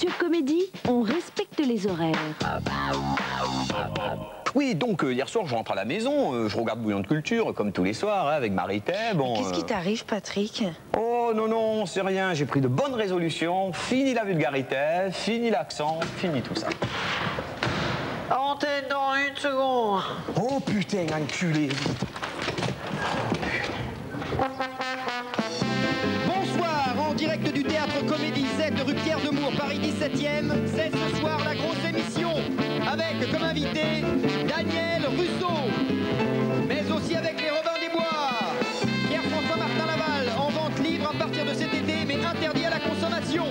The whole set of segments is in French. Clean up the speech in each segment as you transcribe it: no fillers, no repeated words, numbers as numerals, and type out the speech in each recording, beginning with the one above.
Sur Comédie, on respecte les horaires. Oui, donc hier soir, je rentre à la maison, je regarde Bouillon de Culture, comme tous les soirs, hein, avec Marie-Thé. Bon, Qu'est-ce qui t'arrive, Patrick? Oh non, non, c'est rien, j'ai pris de bonnes résolutions. Fini la vulgarité, fini l'accent, fini tout ça. Antenne dans 1 seconde. Oh putain, enculé. Bonsoir, en direct du théâtre Comédie 7 rue Pierre de Mour, Paris 17e. C'est ce soir la grosse émission, avec comme invité Daniel Russo, mais aussi avec les Robins des Bois, Pierre-François Martin Laval, en vente libre à partir de cet été, mais interdit à la consommation.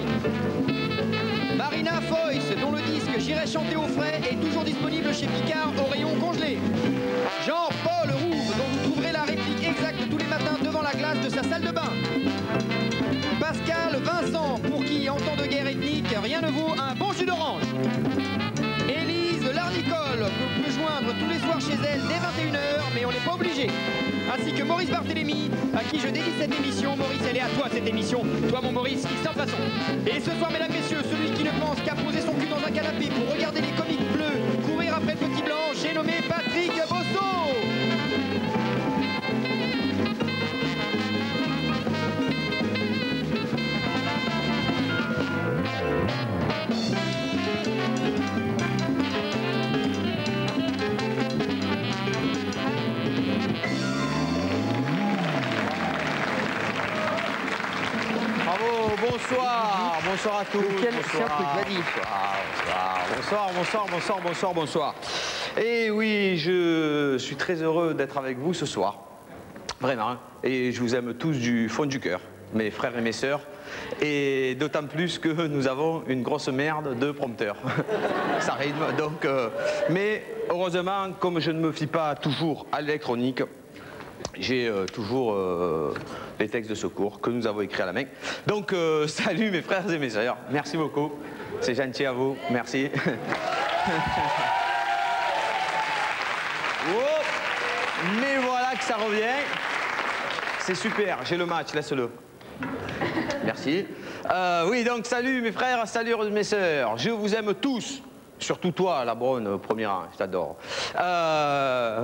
Marina Foïs, dont le disque J'irai chanter au frais est toujours disponible chez Picard au rayon congelé. Jean-Paul Rouve, dont vous trouverez la réplique exacte tous les matins devant la glace de sa salle de bain. Pascal Vincent, pour qui, en temps de guerre ethnique, rien ne vaut un bon jus d'orange. Élise Larnicole, que peut joindre tous les soirs chez elle dès 21h, mais on n'est pas obligé. Ainsi que Maurice Barthélémy, à qui je dédie cette émission. Maurice, elle est à toi cette émission. Toi, mon Maurice, qui sans façon. Et ce soir, mesdames, messieurs, celui qui ne pense qu'à poser son cul dans un canapé pour regarder les comiques bleus, courir après le petit blanc, j'ai nommé Patrick Bosso. Bonsoir, bonsoir à tous. Quel truc, vas-y. Bonsoir. Et oui, je suis très heureux d'être avec vous ce soir. Vraiment. Et je vous aime tous du fond du cœur, mes frères et mes sœurs. Et d'autant plus que nous avons une grosse merde de prompteur. Ça rythme, donc... mais heureusement, comme je ne me fie pas toujours à l'électronique, j'ai toujours les textes de secours que nous avons écrits à la main. Donc, salut mes frères et mes sœurs. Merci beaucoup. C'est gentil à vous. Merci. Oh, mais voilà que ça revient. C'est super. J'ai le match. Laisse-le. Merci. Oui, donc salut mes frères, salut mes sœurs. Je vous aime tous. Surtout toi, la Braune, au premier rang, je t'adore.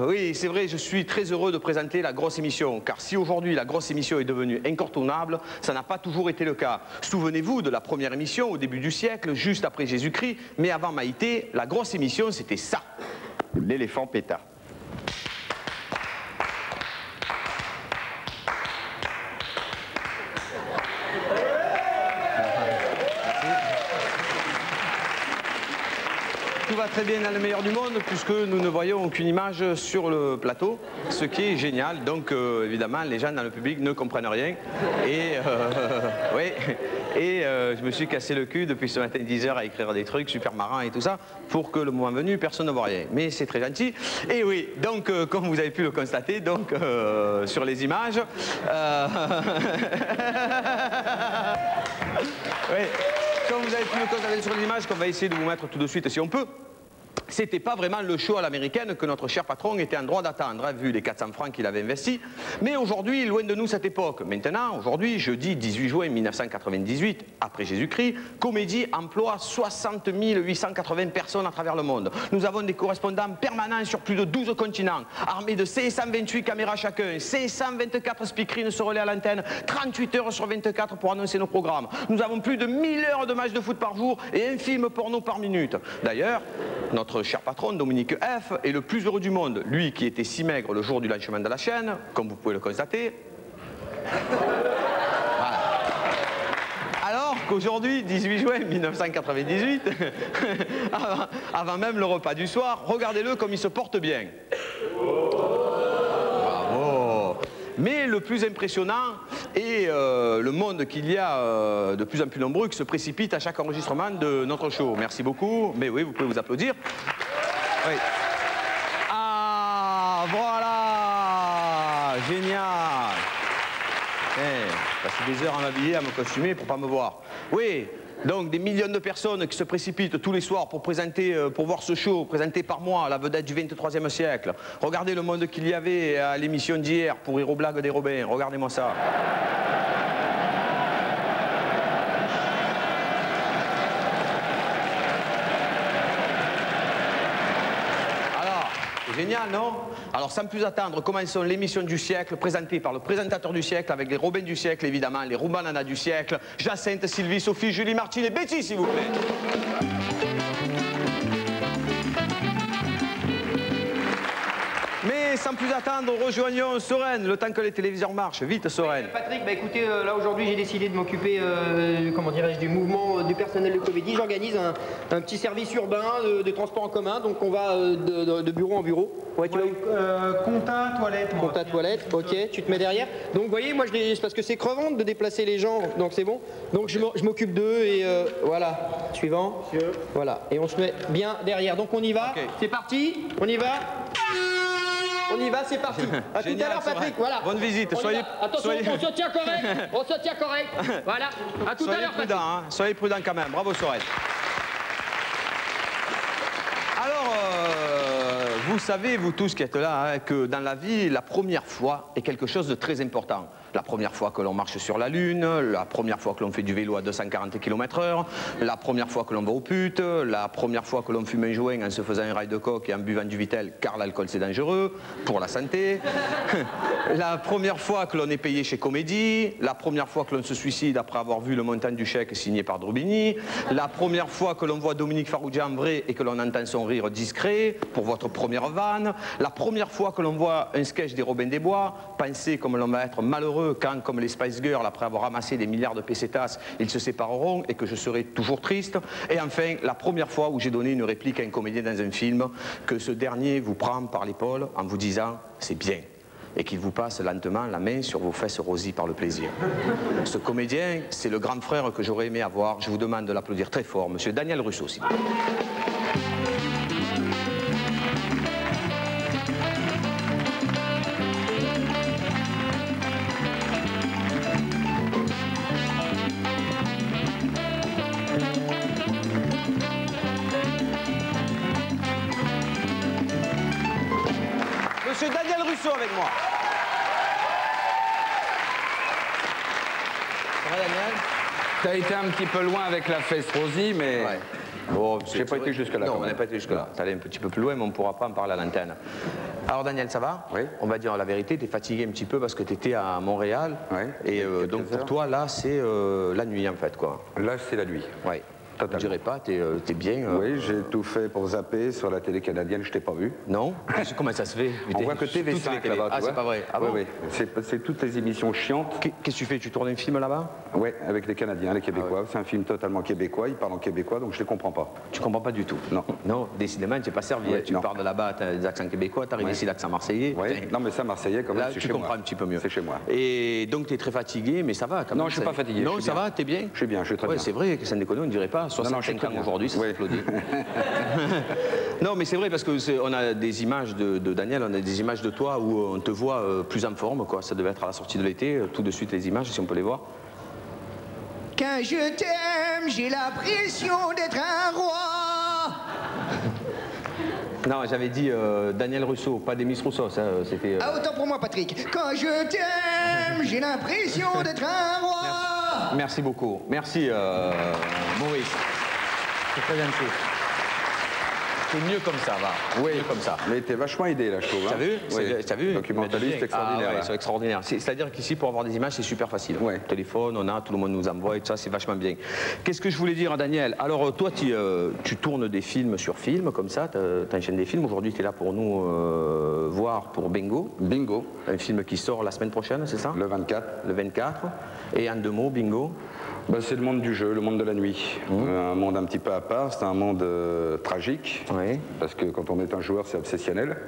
Oui, c'est vrai, je suis très heureux de présenter la grosse émission, car si aujourd'hui la grosse émission est devenue incontournable, ça n'a pas toujours été le cas. Souvenez-vous de la première émission au début du siècle, juste après Jésus-Christ, mais avant Maïté, la grosse émission c'était ça, l'éléphant pétard. Tout va très bien dans le meilleur du monde puisque nous ne voyons aucune image sur le plateau, ce qui est génial. Donc évidemment les gens dans le public ne comprennent rien. Et oui, et je me suis cassé le cul depuis ce matin 10h à écrire des trucs super marrants et tout ça pour que le moment venu personne ne voit rien. Mais c'est très gentil. Et oui, donc comme vous avez pu le constater, donc sur les images, oui. Comme vous avez pu le constater sur les images, qu'on va essayer de vous mettre tout de suite si on peut, c'était pas vraiment le show à l'américaine que notre cher patron était en droit d'attendre, hein, vu les 400 francs qu'il avait investis. Mais aujourd'hui, loin de nous cette époque. Maintenant, aujourd'hui, jeudi 18 juin 1998, après Jésus-Christ, Comédie emploie 60 880 personnes à travers le monde. Nous avons des correspondants permanents sur plus de 12 continents, armés de 528 caméras chacun, 524 speakerines se relaient à l'antenne, 38 heures sur 24 pour annoncer nos programmes. Nous avons plus de 1000 heures de matchs de foot par jour et un film porno par minute. D'ailleurs, notre cher patron, Dominique F, est le plus heureux du monde. Lui qui était si maigre le jour du lancement de la chaîne, comme vous pouvez le constater. Voilà. Alors qu'aujourd'hui, 18 juin 1998, avant même le repas du soir, regardez-le comme il se porte bien. Bravo. Mais le plus impressionnant est le monde qu'il y a de plus en plus nombreux qui se précipitent à chaque enregistrement de notre show. Merci beaucoup. Mais oui, vous pouvez vous applaudir. Oui. Ah, voilà. Génial. J'ai passé des heures à m'habiller, à me costumer pour pas me voir. Oui. Donc des millions de personnes qui se précipitent tous les soirs pour voir ce show, présenté par moi, la vedette du 23e siècle. Regardez le monde qu'il y avait à l'émission d'hier pour rire aux blagues des Robins. Regardez-moi ça. C'est génial, non? Alors, sans plus attendre, commençons l'émission du siècle, présentée par le présentateur du siècle, avec les Robins du siècle, évidemment, les Roubananas du siècle, Jacinthe, Sylvie, Sophie, Julie, Martine et Betty, s'il vous plaît. Mais sans plus attendre, rejoignons Soren, le temps que les téléviseurs marchent. Vite, Soren. Oui, Patrick, bah écoutez, là aujourd'hui j'ai décidé de m'occuper, comment dirais-je, du mouvement du personnel de comédie. J'organise un petit service urbain de transport en commun, donc on va de bureau en bureau. Ouais, tu compta, toilette. Moi. Compta, toilette, ok, tu te mets derrière. Donc vous voyez, moi c'est parce que c'est crevant de déplacer les gens, donc c'est bon. Donc je m'occupe d'eux et voilà. Suivant. Monsieur. Voilà, et on se met bien derrière. Donc on y va, okay. C'est parti, on y va. On y va, c'est parti. À tout à l'heure, Patrick. Voilà. Bonne visite. Soyez... Attention, on se tient correct. On se tient correct. Voilà. À tout à l'heure, Patrick. Hein. Soyez prudent quand même. Bravo, Soren. Alors, vous savez, vous tous qui êtes là, hein, que dans la vie, la première fois est quelque chose de très important. La première fois que l'on marche sur la Lune, la première fois que l'on fait du vélo à 240 km/h, la première fois que l'on va aux putes, la première fois que l'on fume un joint en se faisant un rail de coke et en buvant du Vitel, car l'alcool c'est dangereux pour la santé, la première fois que l'on est payé chez Comédie, la première fois que l'on se suicide après avoir vu le montant du chèque signé par Drobini, la première fois que l'on voit Dominique Farrugia en vrai et que l'on entend son rire discret pour votre première vanne, la première fois que l'on voit un sketch des Robins des Bois, pensez comme l'on va être malheureux quand, comme les Spice Girls, après avoir ramassé des milliards de pesetas, ils se sépareront et que je serai toujours triste. Et enfin, la première fois où j'ai donné une réplique à un comédien dans un film, que ce dernier vous prend par l'épaule en vous disant « c'est bien » et qu'il vous passe lentement la main sur vos fesses rosies par le plaisir. Ce comédien, c'est le grand frère que j'aurais aimé avoir. Je vous demande de l'applaudir très fort, monsieur Daniel Russo, s'il vous plaît. Monsieur Daniel Russo avec moi. Ça va, Daniel? T'as été un petit peu loin avec la fesse Rosie, mais ouais. Bon, j'ai pas été jusque-là. Non, on n'a pas été jusque-là. T'es allé un petit peu plus loin, mais on ne pourra pas en parler à l'antenne. Alors, Daniel, ça va? Oui. On va dire la vérité, t'es fatigué un petit peu parce que t'étais à Montréal. Oui. Et donc, pour toi, là, c'est la nuit, en fait, quoi. Là, c'est la nuit. Oui. Je ne dirais pas, t'es bien. Oui, j'ai tout fait pour zapper sur la télé canadienne, je t'ai pas vu. Non? Comment ça se fait? On voit que TV5 là-bas. Ah, c'est pas vrai. Ah bon? Oui, oui. C'est toutes les émissions chiantes. Qu'est-ce que tu fais? Tu tournes un film là-bas? Oui, avec les Canadiens, les Québécois. Ah ouais. C'est un film totalement québécois, ils parlent en québécois, donc je les comprends pas. Tu comprends pas du tout? Non. Non, décidément, tu n'es pas servi. Oui, tu non. parles de là-bas, tu as des accents québécois, tu arrives ici, l'accent marseillais. Oui, non, mais ça, marseillais, quand même, là, c'est tu chez comprends moi. un petit peu mieux. C'est chez moi. Et donc, tu es très fatigué, mais ça va quand même. Non, je suis pas fatigué. Non, ça va, t'es bien? Je suis bien, je suis très bien. C'est vrai que ça ne déconne, on ne dirait pas. 65 ans aujourd'hui, ça s'applaudit. Non, mais c'est vrai parce qu'on a des images de Daniel, on a des images de toi où on te voit plus en forme, quoi. Ça devait être à la sortie de l'été, tout de suite les images, si on peut les voir. Quand je t'aime, j'ai l'impression d'être un roi. Non, j'avais dit Daniel Russo, pas Demis Rousseau, ça c'était... Ah, autant pour moi, Patrick. Quand je t'aime, j'ai l'impression d'être un roi. Merci beaucoup. Merci, Maurice. C'est très gentil. C'est mieux comme ça, va. Oui, mieux comme ça. Mais t'es vachement aidé, là, je trouve. T'as vu? Oui. T'as vu? Documentaliste extraordinaire. Ah, ouais, c'est extraordinaire. C'est-à-dire qu'ici, pour avoir des images, c'est super facile. Ouais. Téléphone, on a, tout le monde nous envoie et tout ça, c'est vachement bien. Qu'est-ce que je voulais dire à Daniel? Alors, toi, tu tournes des films sur film, comme ça, t'enchaînes des films. Aujourd'hui, tu es là pour nous voir pour Bingo. Bingo. Un film qui sort la semaine prochaine, c'est ça? Le 24. Le 24. Et en 2 mots, Bingo? Ben, c'est le monde du jeu, le monde de la nuit. Un monde un petit peu à part, c'est un monde tragique. Oui. Parce que quand on est un joueur, c'est obsessionnel.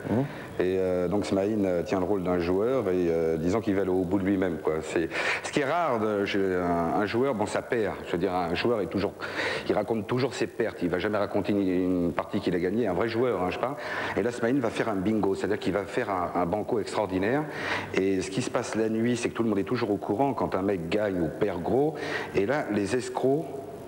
Et donc Smaïn tient le rôle d'un joueur et disons qu'il va aller au bout de lui-même, quoi. Ce qui est rare, un joueur, bon, ça perd. Je veux dire, un joueur il raconte toujours ses pertes. Il va jamais raconter une partie qu'il a gagnée. Un vrai joueur, hein, je parle. Et là, Smaïn va faire un bingo, c'est-à-dire qu'il va faire un banco extraordinaire. Et ce qui se passe la nuit, c'est que tout le monde est toujours au courant quand un mec gagne ou perd gros. Et là, les escrocs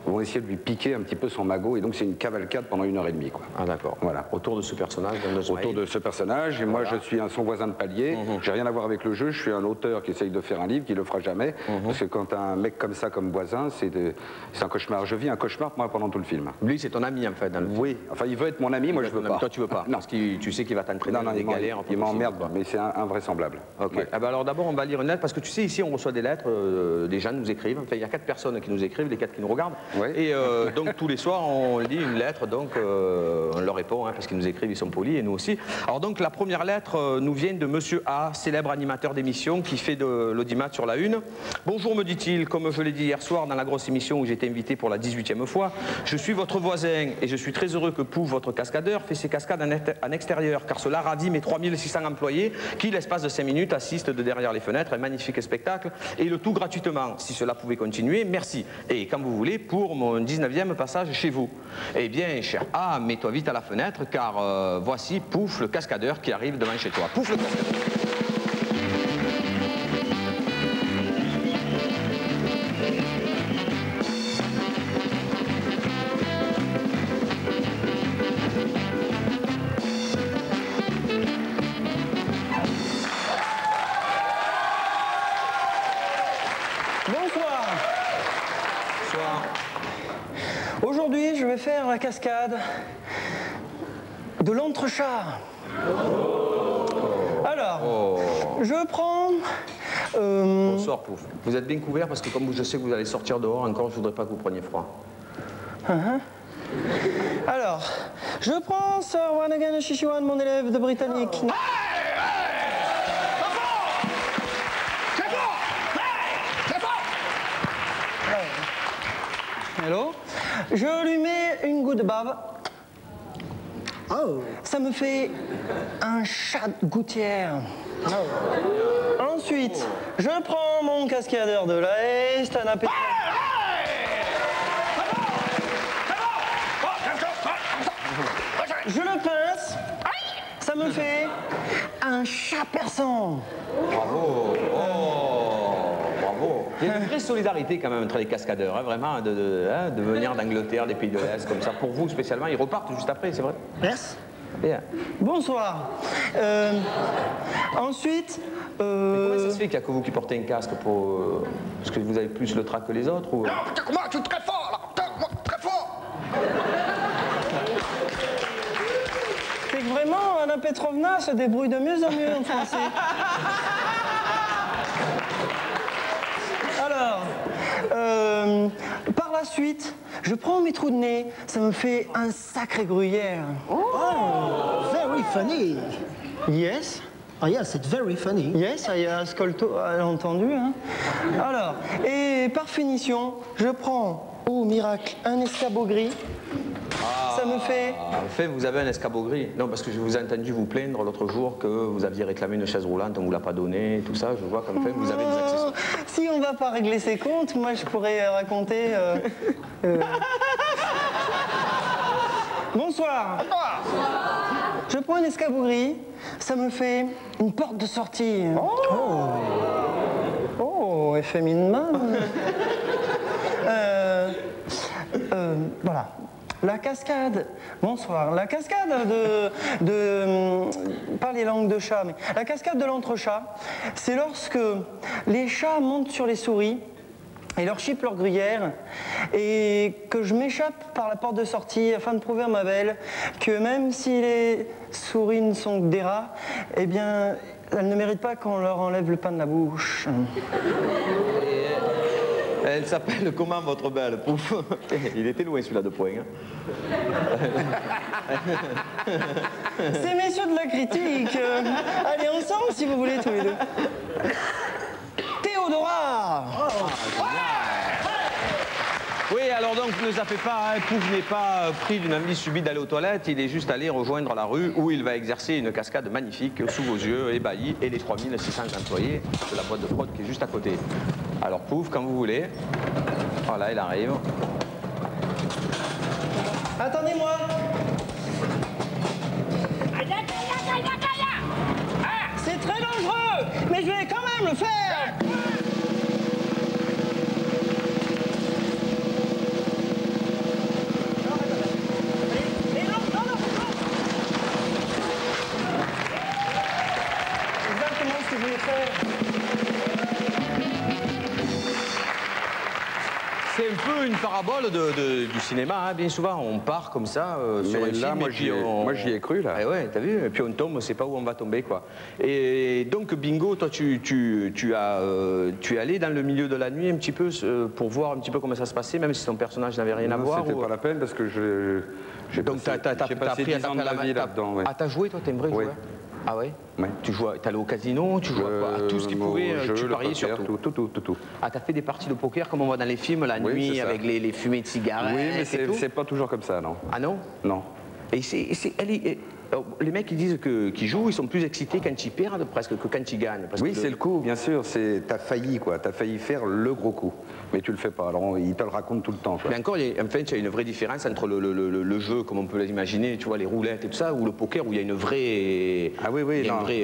vont essayer de lui piquer un petit peu son magot, et donc c'est une cavalcade pendant 1h30, quoi. Ah d'accord. Voilà. Autour de ce personnage, Autour de ce personnage, et moi je suis son voisin de palier, j'ai rien à voir avec le jeu, je suis un auteur qui essaye de faire un livre, qui le fera jamais, parce que quand t'as un mec comme ça comme voisin, c'est un cauchemar. Je vis un cauchemar, moi, pendant tout le film. Lui, c'est ton ami, en fait, dans le film. Oui, enfin il veut être mon ami, moi je veux pas. Toi, tu veux pas, non. parce que tu sais qu'il va t'entraîner dans des galères. Il m'emmerde, mais c'est invraisemblable. Ok. Ouais. Ah bah alors d'abord, on va lire une lettre, parce que tu sais, ici, on reçoit des lettres, des gens nous écrivent, enfin, il y a 4 personnes qui nous écrivent, les 4 qui nous regardent, Ouais. et donc tous les soirs, on lit une lettre, donc on leur répond, hein, parce qu'ils nous écrivent, ils sont polis, et nous aussi. Alors donc, la première lettre nous vient de Monsieur A, célèbre animateur d'émission, qui fait de l'audimat sur la une. Bonjour, me dit-il, comme je l'ai dit hier soir dans la grosse émission où j'ai été invité pour la 18e fois, je suis votre voisin, et je suis très heureux que Pouf, votre cascadeur, fait ses cascades en extérieur, car cela ravit mes 3600 employés, qui, l'espace de 5 minutes, assistent de derrière les fenêtres, un magnifique spectacle, et le tout gratuitement. Si cela pouvait continuer, merci. Et quand vous voulez, pour mon 19e passage chez vous. Eh bien, cher A, mets-toi vite à la fenêtre, car voici Pouf, le cascadeur, qui arrive devant chez toi. Pouf, le cascadeur. Aujourd'hui, je vais faire la cascade de l'entrechat. Alors, je prends... Bonsoir, Pouf. Vous êtes bien couvert parce que comme je sais que vous allez sortir dehors encore, je voudrais pas que vous preniez froid. Alors, je prends Sir Wanagan Shishiwan, mon élève de britannique. Hello. Je lui mets une goutte de bave. Oh. Ça me fait un chat de gouttière. Oh. Ensuite, je prends mon cascadeur de l'Est, un appétit. Je le pince. Ça me fait un chat persan. Bravo. Oh, bravo. Il y a une vraie solidarité quand même entre les cascadeurs, hein, vraiment, de venir d'Angleterre, des pays de l'Est, comme ça. Pour vous spécialement, ils repartent juste après, c'est vrai? Merci. Bien. Bonsoir. Ensuite... Mais comment ça se fait qu'il n'y a que vous qui portez un casque pour... Parce que vous avez plus le trac que les autres ou... Non, moi, je suis très fort, là. Moi, très fort. C'est que vraiment, Anna Petrovna se débrouille de mieux en mieux en français. Alors, par la suite, je prends mes trous de nez, ça me fait un sacré gruyère. Oh, very funny. Yes? Oh yes, it's very funny. Yes, I ascolto, entendu. Hein? Alors, et par finition, je prends, oh miracle, un escabeau gris. Ça me fait... En fait, vous avez un escabeau gris. Non, parce que je vous ai entendu vous plaindre l'autre jour que vous aviez réclamé une chaise roulante, on ne vous l'a pas donnée, tout ça. Je vois qu'en fait, vous avez des accessoires. Si on ne va pas régler ses comptes, moi, je pourrais raconter... Bonsoir. Je prends un escabeau gris, ça me fait une porte de sortie. Oh, effet Minman. Voilà. La cascade, bonsoir, la cascade pas les langues de chat, mais la cascade de l'entrechat, c'est lorsque les chats montent sur les souris et leur chipent leur gruyère et que je m'échappe par la porte de sortie afin de prouver à ma belle que même si les souris ne sont que des rats, eh bien, elles ne méritent pas qu'on leur enlève le pain de la bouche. Elle s'appelle comment votre belle, Pouf? Il était loin celui-là de poing. Hein. C'est messieurs de la critique. Allez ensemble si vous voulez tous les deux. Théodora. Oui, alors donc ne zappez pas, hein, Pouf n'est pas pris d'une envie subite d'aller aux toilettes, il est juste allé rejoindre la rue où il va exercer une cascade magnifique sous vos yeux, ébahis, et les 3600 employés de la boîte de prod qui est juste à côté. Alors Pouf, quand vous voulez, voilà, il arrive. Attendez-moi. C'est très dangereux, mais je vais quand même le faire. C'est un peu une parabole du cinéma, hein. Bien souvent on part comme ça sur un Mais là, film, moi j'y ai cru là. Ah ouais, t'as vu, et puis on tombe, on sait pas où on va tomber quoi. Et donc Bingo, toi tu es allé dans le milieu de la nuit un petit peu pour voir un petit peu comment ça se passait, même si ton personnage n'avait rien à voir. C'était pas la peine parce que j'ai passé 10 ans de ma vie là-dedans. Ouais. Ah, t'as joué toi, t'es un vrai joueur? Ah ouais? Ouais. Tu joues, t'allais au casino, tu joues à quoi? À tout ce qui pouvait, tu pariais sur tout. Ah, t'as fait des parties de poker comme on voit dans les films la nuit avec les fumées de cigarettes. Oui, mais c'est pas toujours comme ça, non. Ah non? Non. Et les mecs qui disent qu'ils jouent, ils sont plus excités quand ils perdent presque que quand ils gagnent. Parce oui, que c'est le coup, bien sûr. T'as failli, quoi. T'as failli faire le gros coup. Mais tu le fais pas. Alors, ils te le racontent tout le temps, quoi. Mais encore, il y a une vraie différence entre le jeu, comme on peut l'imaginer, tu vois, les roulettes et tout ça, ou le poker, où il y a une vraie... Ah oui,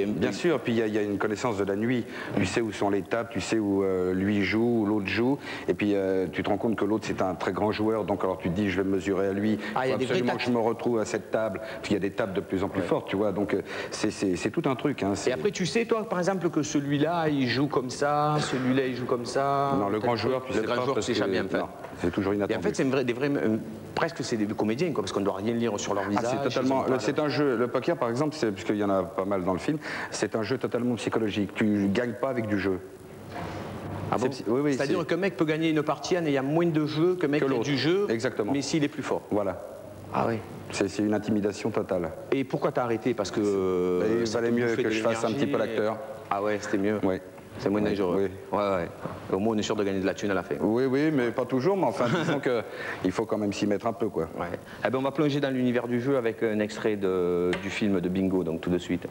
bien sûr. Puis il y a une connaissance de la nuit. Tu sais où sont les tables, tu sais où lui joue, où l'autre joue. Et puis, tu te rends compte que l'autre, c'est un très grand joueur. Donc, alors, tu te dis, je vais me mesurer à lui. Il faut absolument que je me retrouve à cette table. Puis, il y a des tables de plus en plus fortes, tu vois. Donc, c'est tout un truc. Hein. Et après, tu sais, toi, par exemple, que celui-là, il joue comme ça, celui-là, il joue comme ça. Non, le grand joueur, le grand joueur, tu sais jamais en fait. C'est toujours inattendu. Et en fait, c'est presque c'est des comédiens, quoi, parce qu'on ne doit rien lire sur leur visage. C'est totalement. C'est un jeu. Le poker, par exemple, puisqu'il y en a pas mal dans le film, c'est un jeu totalement psychologique. Tu ne gagnes pas avec du jeu. Ah bon? Oui, c'est-à-dire qu'un mec peut gagner une partie en ayant moins de jeu qu'un mec qui a du jeu, exactement. Mais s'il est plus fort. Voilà. Ah oui. C'est une intimidation totale. Et pourquoi t'as arrêté? Parce que il valait mieux que je fasse un petit peu l'acteur. Ah ouais, c'était mieux. Oui. C'est moins dangereux. Oui. Ouais. Au moins, on est sûr de gagner de la thune à la fin. Oui, mais pas toujours. Mais enfin, disons qu'il faut quand même s'y mettre un peu, quoi. Ouais. Eh ben, on va plonger dans l'univers du jeu avec un extrait du film de Bingo, donc tout de suite.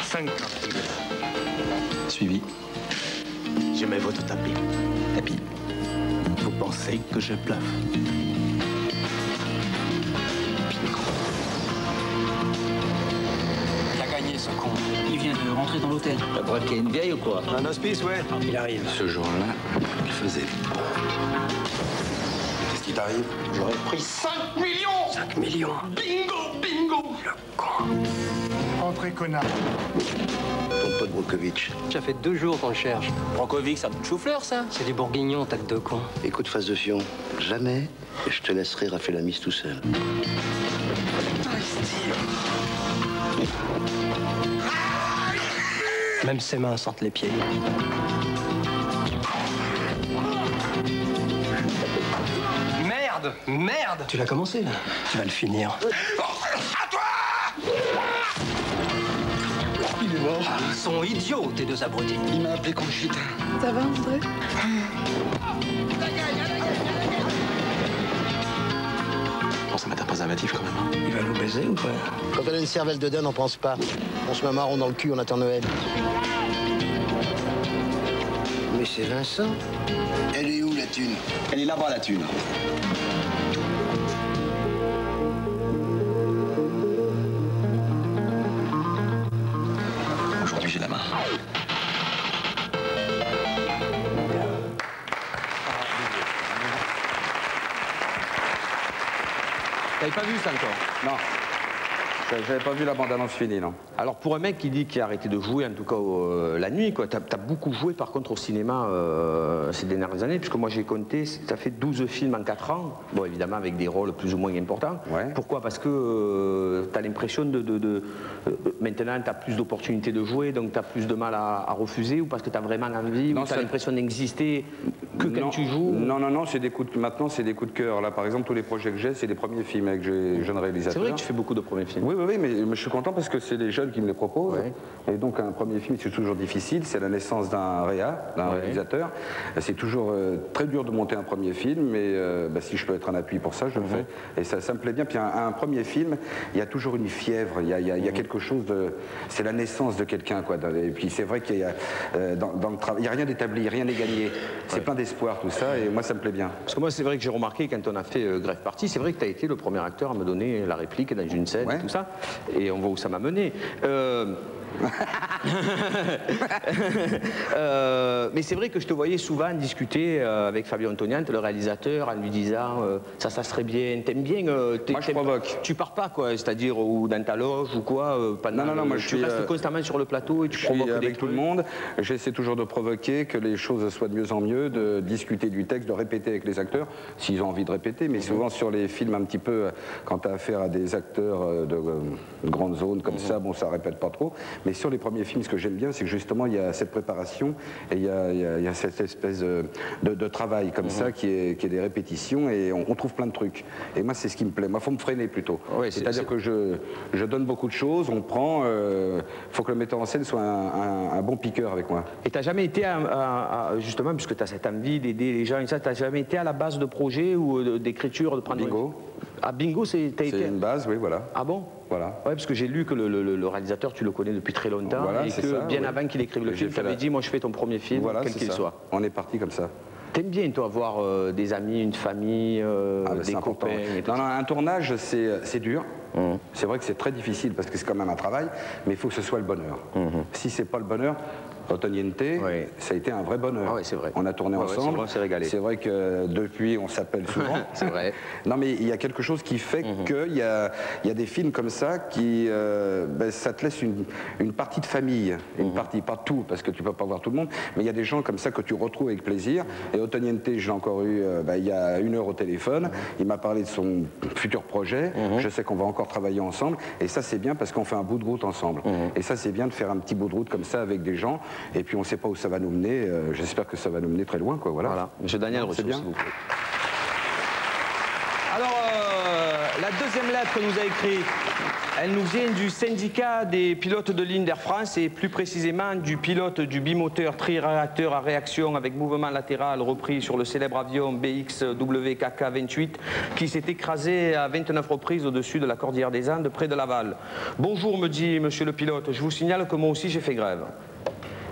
5 cartes. Suivi. Je mets votre tapis. Tapis. Vous pensez que je bluffe? Ce con. Il vient de rentrer dans l'hôtel. T'as braqué une vieille ou quoi? Un hospice, ouais. Il arrive. Ce jour-là, il faisait. Qu'est-ce qui t'arrive? J'aurais pris 5 millions. 5 millions. Bingo. Le con. Entrez, connard. Ton pote Brokovitch. Ça fait 2 jours qu'on le cherche. Brokovitch, c'est un bout de chou-fleur, ça? C'est du bourguignon, tête de con. Écoute, face de fion, jamais je te laisserai rafler la mise tout seul. Même ses mains sentent les pieds. Merde! Tu l'as commencé, là. Tu vas le finir. À toi! Il est mort. Ils sont idiots, tes 2 abrutis. Il m'a appelé Conchita. Ça va, André? Bon, ça m'attend préservatif, quand même. Il va nous baiser ou quoi? Quand on a une cervelle de dinde, on pense pas. On se met un marron dans le cul, on attend Noël. Mais c'est Vincent. Elle est où, la thune? Elle est là-bas, la thune. Aujourd'hui, j'ai la main. T'avais pas vu ça encore? Non. J'avais pas vu la bande-annonce finie, non. Alors pour un mec qui dit qu'il a arrêté de jouer, en tout cas la nuit, quoi, t'as beaucoup joué par contre au cinéma ces dernières années, puisque moi j'ai compté, t'as fait 12 films en 4 ans, bon évidemment avec des rôles plus ou moins importants. Ouais. Pourquoi? Parce que t'as l'impression maintenant t'as plus d'opportunités de jouer, donc t'as plus de mal à refuser, ou parce que t'as vraiment envie, ou t'as l'impression d'exister que quand tu joues? Non, maintenant c'est des coups de cœur. Là par exemple tous les projets que j'ai, c'est des premiers films avec des jeunes réalisateurs. C'est vrai que tu fais beaucoup de premiers films. Oui, mais je suis content parce que c'est les jeunes qui me les proposent. Ouais. Et donc un premier film, c'est toujours difficile. C'est la naissance d'un réalisateur. C'est toujours très dur de monter un premier film, mais si je peux être un appui pour ça, je le fais. Et ça me plaît bien. Puis un premier film, il y a toujours une fièvre. Il y a quelque chose de... C'est la naissance de quelqu'un, quoi. Et puis c'est vrai qu'il y a dans le travail, il n'y a rien d'établi, rien n'est gagné. C'est plein d'espoir tout ça. Et moi, ça me plaît bien. Parce que moi, c'est vrai que j'ai remarqué quand on a fait Grève Party, c'est vrai que tu as été le premier acteur à me donner la réplique dans une scène et tout ça. Et on voit où ça m'a mené. Mais c'est vrai que je te voyais souvent discuter avec Fabio Antoniante, le réalisateur, en lui disant ça serait bien, t'aimes bien. Moi je provoque. Tu pars pas quoi, c'est-à-dire ou dans ta loge ou quoi pendant non, moi tu restes constamment sur le plateau et tu provoques avec tout le monde. J'essaie toujours de provoquer, que les choses soient de mieux en mieux, de discuter du texte, de répéter avec les acteurs, s'ils ont envie de répéter, mais souvent sur les films un petit peu, quand tu as affaire à des acteurs de grandes zones comme ça, bon ça répète pas trop, mais sur les premiers films, ce que j'aime bien, c'est que justement il y a cette préparation et il y a cette espèce de travail comme ça qui est des répétitions et on trouve plein de trucs. Et moi c'est ce qui me plaît, moi il faut me freiner plutôt. Ouais, c'est-à-dire que je donne beaucoup de choses, on prend, faut que le metteur en scène soit un bon piqueur avec moi. Et tu n'as jamais été, justement, puisque tu as cette envie d'aider les gens et ça, tu n'as jamais été à la base de projet ou d'écriture de prendre Bingo. Ah, Bingo, c'est une base, oui, voilà. Ah bon? Voilà. Ouais, parce que j'ai lu que le réalisateur, tu le connais depuis très longtemps, voilà, et que ça, bien avant qu'il écrive le film, tu avais dit, moi je fais ton premier film, voilà, quel qu'il soit. On est parti comme ça. T'aimes bien, toi, avoir des amis, une famille, des copains et tout. Non, un tournage, c'est dur. C'est vrai que c'est très difficile parce que c'est quand même un travail, mais il faut que ce soit le bonheur. Si c'est pas le bonheur, Antoniente, ça a été un vrai bonheur. Ah oui, c'est vrai. On a tourné ensemble. On s'est régalé. C'est vrai que depuis, on s'appelle souvent. C'est vrai. Non, mais il y a quelque chose qui fait qu'il y a des films comme ça qui, ça te laisse une partie de famille, une partie, pas tout, parce que tu peux pas voir tout le monde, mais il y a des gens comme ça que tu retrouves avec plaisir. Et Antoniente, je l'ai encore eu il y a 1 heure au téléphone. Il m'a parlé de son futur projet. Je sais qu'on va encore travailler ensemble. Et ça, c'est bien parce qu'on fait un bout de route ensemble. Et ça, c'est bien de faire un petit bout de route comme ça avec des gens. Et puis on ne sait pas où ça va nous mener. J'espère que ça va nous mener très loin, quoi. Voilà. Monsieur Daniel Rousseau, s'il vous plaît. Alors, la deuxième lettre nous a écrit, elle nous vient du syndicat des pilotes de ligne d'Air France et plus précisément du pilote du bimoteur tri-réacteur à réaction avec mouvement latéral repris sur le célèbre avion BXWKK-28 qui s'est écrasé à 29 reprises au-dessus de la cordillère des Andes près de Laval. Bonjour, me dit monsieur le pilote, je vous signale que moi aussi j'ai fait grève.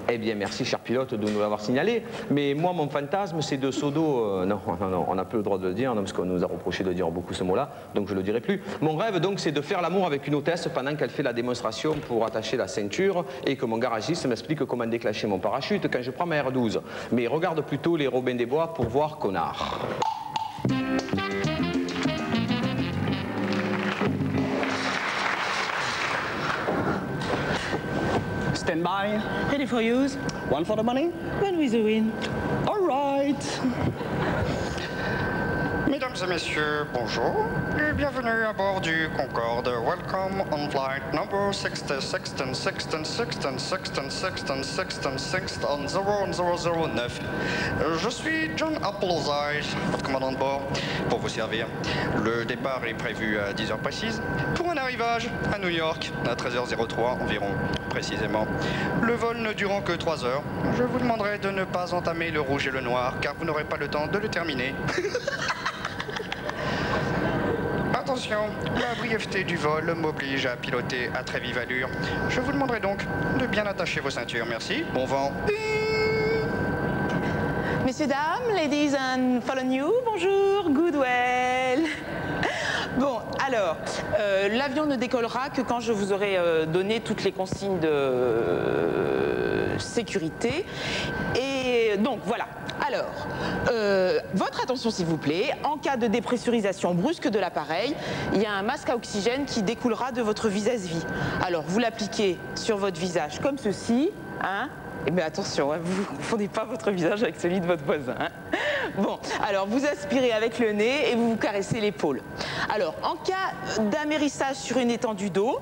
Eh bien, merci, cher pilote, de nous l'avoir signalé. Mais moi, mon fantasme, c'est de Sodo... non, on n'a plus le droit de le dire, non, parce qu'on nous a reproché de dire beaucoup ce mot-là, donc je ne le dirai plus. Mon rêve, donc, c'est de faire l'amour avec une hôtesse pendant qu'elle fait la démonstration pour attacher la ceinture et que mon garagiste m'explique comment déclencher mon parachute quand je prends ma R12. Mais regarde plutôt les Robins des Bois pour voir, connard. Stand by. Ready for use. One for the money. One with the wind. All right. Mesdames et messieurs, bonjour et bienvenue à bord du Concorde. Welcome on flight number 60161616161616 Je suis John Appleseye, votre commandant de bord, pour vous servir. Le départ est prévu à 10h précise pour un arrivage à New York à 13h03 environ, précisément. Le vol ne durant que 3 heures. Je vous demanderai de ne pas entamer le rouge et le noir car vous n'aurez pas le temps de le terminer. Attention, la brièveté du vol m'oblige à piloter à très vive allure. Je vous demanderai donc de bien attacher vos ceintures. Merci. Bon vent. Messieurs, dames, ladies and fallen you, bonjour, goodwell. Bon, alors, l'avion ne décollera que quand je vous aurai donné toutes les consignes de sécurité. Et donc, voilà. Alors, votre attention s'il vous plaît, en cas de dépressurisation brusque de l'appareil, il y a un masque à oxygène qui découlera de votre vis-à-vis. Alors, vous l'appliquez sur votre visage comme ceci, hein. Mais attention, hein, vous ne confondez pas votre visage avec celui de votre voisin. Hein. Bon, alors vous aspirez avec le nez et vous vous caressez l'épaule. Alors, en cas d'amérissage sur une étendue d'eau,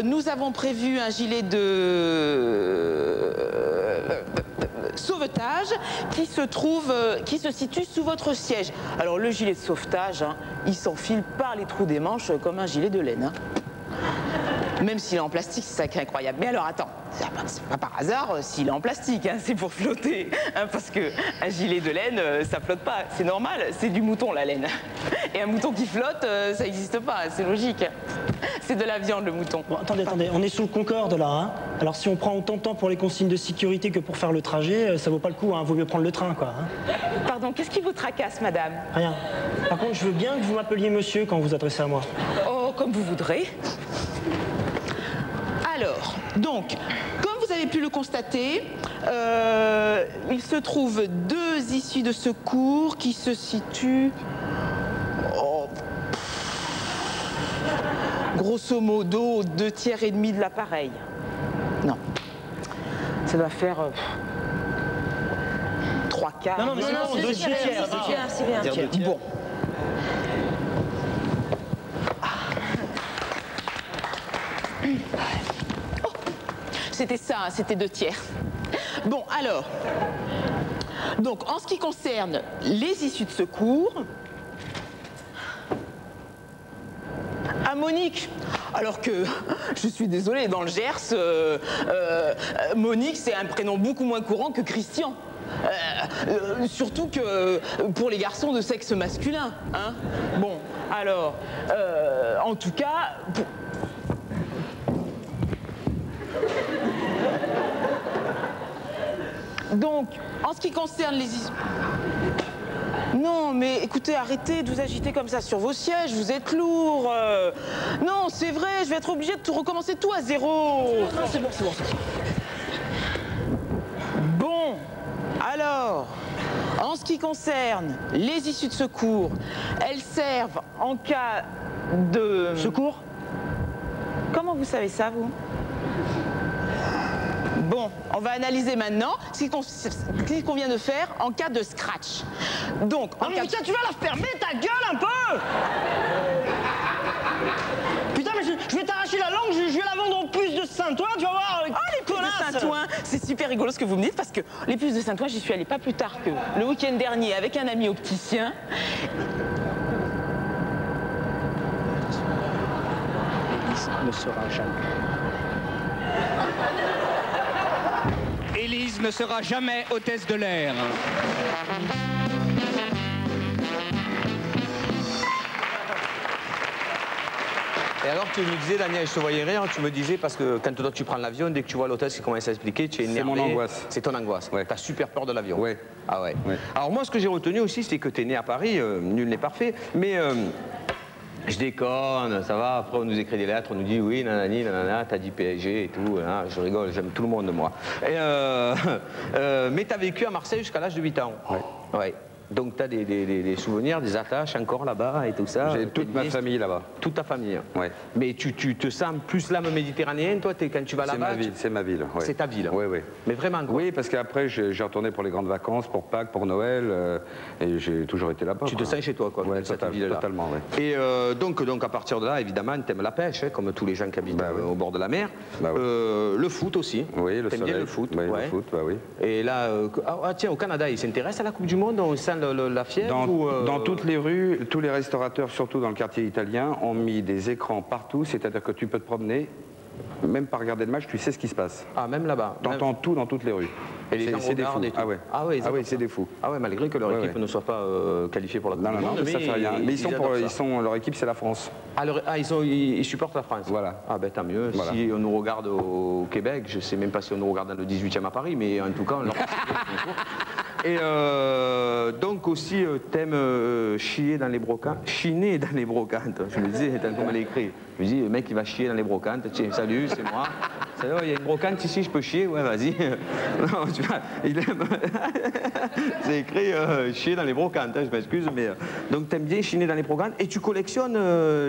nous avons prévu un gilet de sauvetage qui se situe sous votre siège. Alors, le gilet de sauvetage, hein, il s'enfile par les trous des manches comme un gilet de laine. Hein. Même s'il est en plastique, c'est sacré incroyable. Mais alors attends, c'est pas par hasard s'il est en plastique, hein, c'est pour flotter. Hein, parce qu'un gilet de laine, ça flotte pas. C'est normal, c'est du mouton la laine. Et un mouton qui flotte, ça n'existe pas, c'est logique. C'est de la viande le mouton. Bon, attendez, on est sous le Concorde là. Hein. Alors si on prend autant de temps pour les consignes de sécurité que pour faire le trajet, ça vaut pas le coup, hein. Vaut mieux prendre le train quoi. Hein. Pardon, qu'est-ce qui vous tracasse, madame? Rien. Par contre, je veux bien que vous m'appeliez monsieur quand vous vous adressez à moi. Oh, comme vous voudrez. Alors, donc, comme avez pu le constater, il se trouve 2 issues de secours qui se situent... grosso modo, 2 tiers et demi de l'appareil. Non. Ça doit faire 3 quarts. Non, mais c'est bon, 2 tiers. C'est bien. Bon. Oh, c'était ça, c'était 2 tiers. Bon, alors. Donc, en ce qui concerne les issues de secours, à Monique, alors que, je suis désolée, dans le Gers, Monique, c'est un prénom beaucoup moins courant que Christian. Surtout que pour les garçons de sexe masculin. Hein. Bon, alors, en tout cas... Donc, en ce qui concerne les... Non, mais écoutez, arrêtez de vous agiter comme ça sur vos sièges, vous êtes lourd. Non, c'est vrai, je vais être obligée de tout recommencer tout à zéro. Non, c'est bon. Bon, alors, en ce qui concerne les issues de secours, elles servent en cas de... Secours? Comment vous savez ça, vous? Bon, on va analyser maintenant ce qu'il convient de faire en cas de scratch. Donc, non mais putain, tu vas la fermer ta gueule un peu! Putain, mais je vais t'arracher la langue, je vais la vendre en puces de Saint-Ouen, tu vas voir! Oh, les puces de Saint-Ouen! C'est super rigolo ce que vous me dites, parce que les puces de Saint-Ouen, j'y suis allée pas plus tard que le week-end dernier avec un ami opticien. Élise ne sera jamais. Élise ne sera jamais hôtesse de l'air. Et alors tu me disais, Daniel, je te voyais rire, tu me disais, parce que quand toi tu prends l'avion, dès que tu vois l'hôtesse qui commence à expliquer, tu es énervé. C'est mon angoisse. C'est ton angoisse. Ouais. Tu as super peur de l'avion. Ouais. Ah ouais. Alors moi, ce que j'ai retenu aussi, c'est que tu es né à Paris, nul n'est parfait, mais... je déconne, ça va, après on nous écrit des lettres, on nous dit oui, nanani, nanana, t'as dit PSG et tout, hein, je rigole, j'aime tout le monde, moi. Et mais t'as vécu à Marseille jusqu'à l'âge de 8 ans. Ouais. Donc tu as des souvenirs, des attaches encore là-bas et tout ça. J'ai toute ma famille là-bas. Toute ta famille. Ouais. Mais tu te sens plus l'âme méditerranéenne, toi, quand tu vas là-bas? C'est ma ville. Ouais. C'est ta ville. Oui. Mais vraiment, quoi. Oui, parce qu'après, j'ai retourné pour les grandes vacances, pour Pâques, pour Noël, et j'ai toujours été là-bas. Tu te sens chez toi, quoi. Oui, totalement, oui. Et donc à partir de là, évidemment, t'aimes la pêche, hein, comme tous les gens qui habitent au bord de la mer. Le foot aussi. Oui, le soleil. Bien le foot. Oui, le foot, bah oui. Et là, tiens, au Canada, ils s'intéressent à la Coupe du Monde, on sent la fièvre? Dans toutes les rues, tous les restaurateurs, surtout dans le quartier italien, ont mis des écrans partout, c'est-à-dire que tu peux te promener, même pas regarder le match, tu sais ce qui se passe. Ah, même là-bas? T'entends tout dans toutes les rues. Et les gens regardent et tout. Ah ouais, c'est des fous. Ah ouais, malgré que leur équipe ne soit pas qualifiée pour la Coupe du Monde. Non, ça fait rien. Mais leur équipe, c'est la France. Ils supportent la France? Voilà. Ah ben tant mieux. Voilà. Si on nous regarde au Québec, je sais même pas si on nous regarde dans le 18e à Paris, mais en tout cas, on leur... Et donc aussi, t'aimes chier dans les brocantes, chiner dans les brocantes. Je me disais, comme elle est écrit. Je me dis, le mec, il va chier dans les brocantes. Tiens, salut, c'est moi. Il y a une brocante ici, je peux chier? Ouais, vas-y. Non, tu vois, il aime. C'est écrit chier dans les brocantes, hein, je m'excuse, mais. Donc, t'aimes bien chiner dans les brocantes et tu collectionnes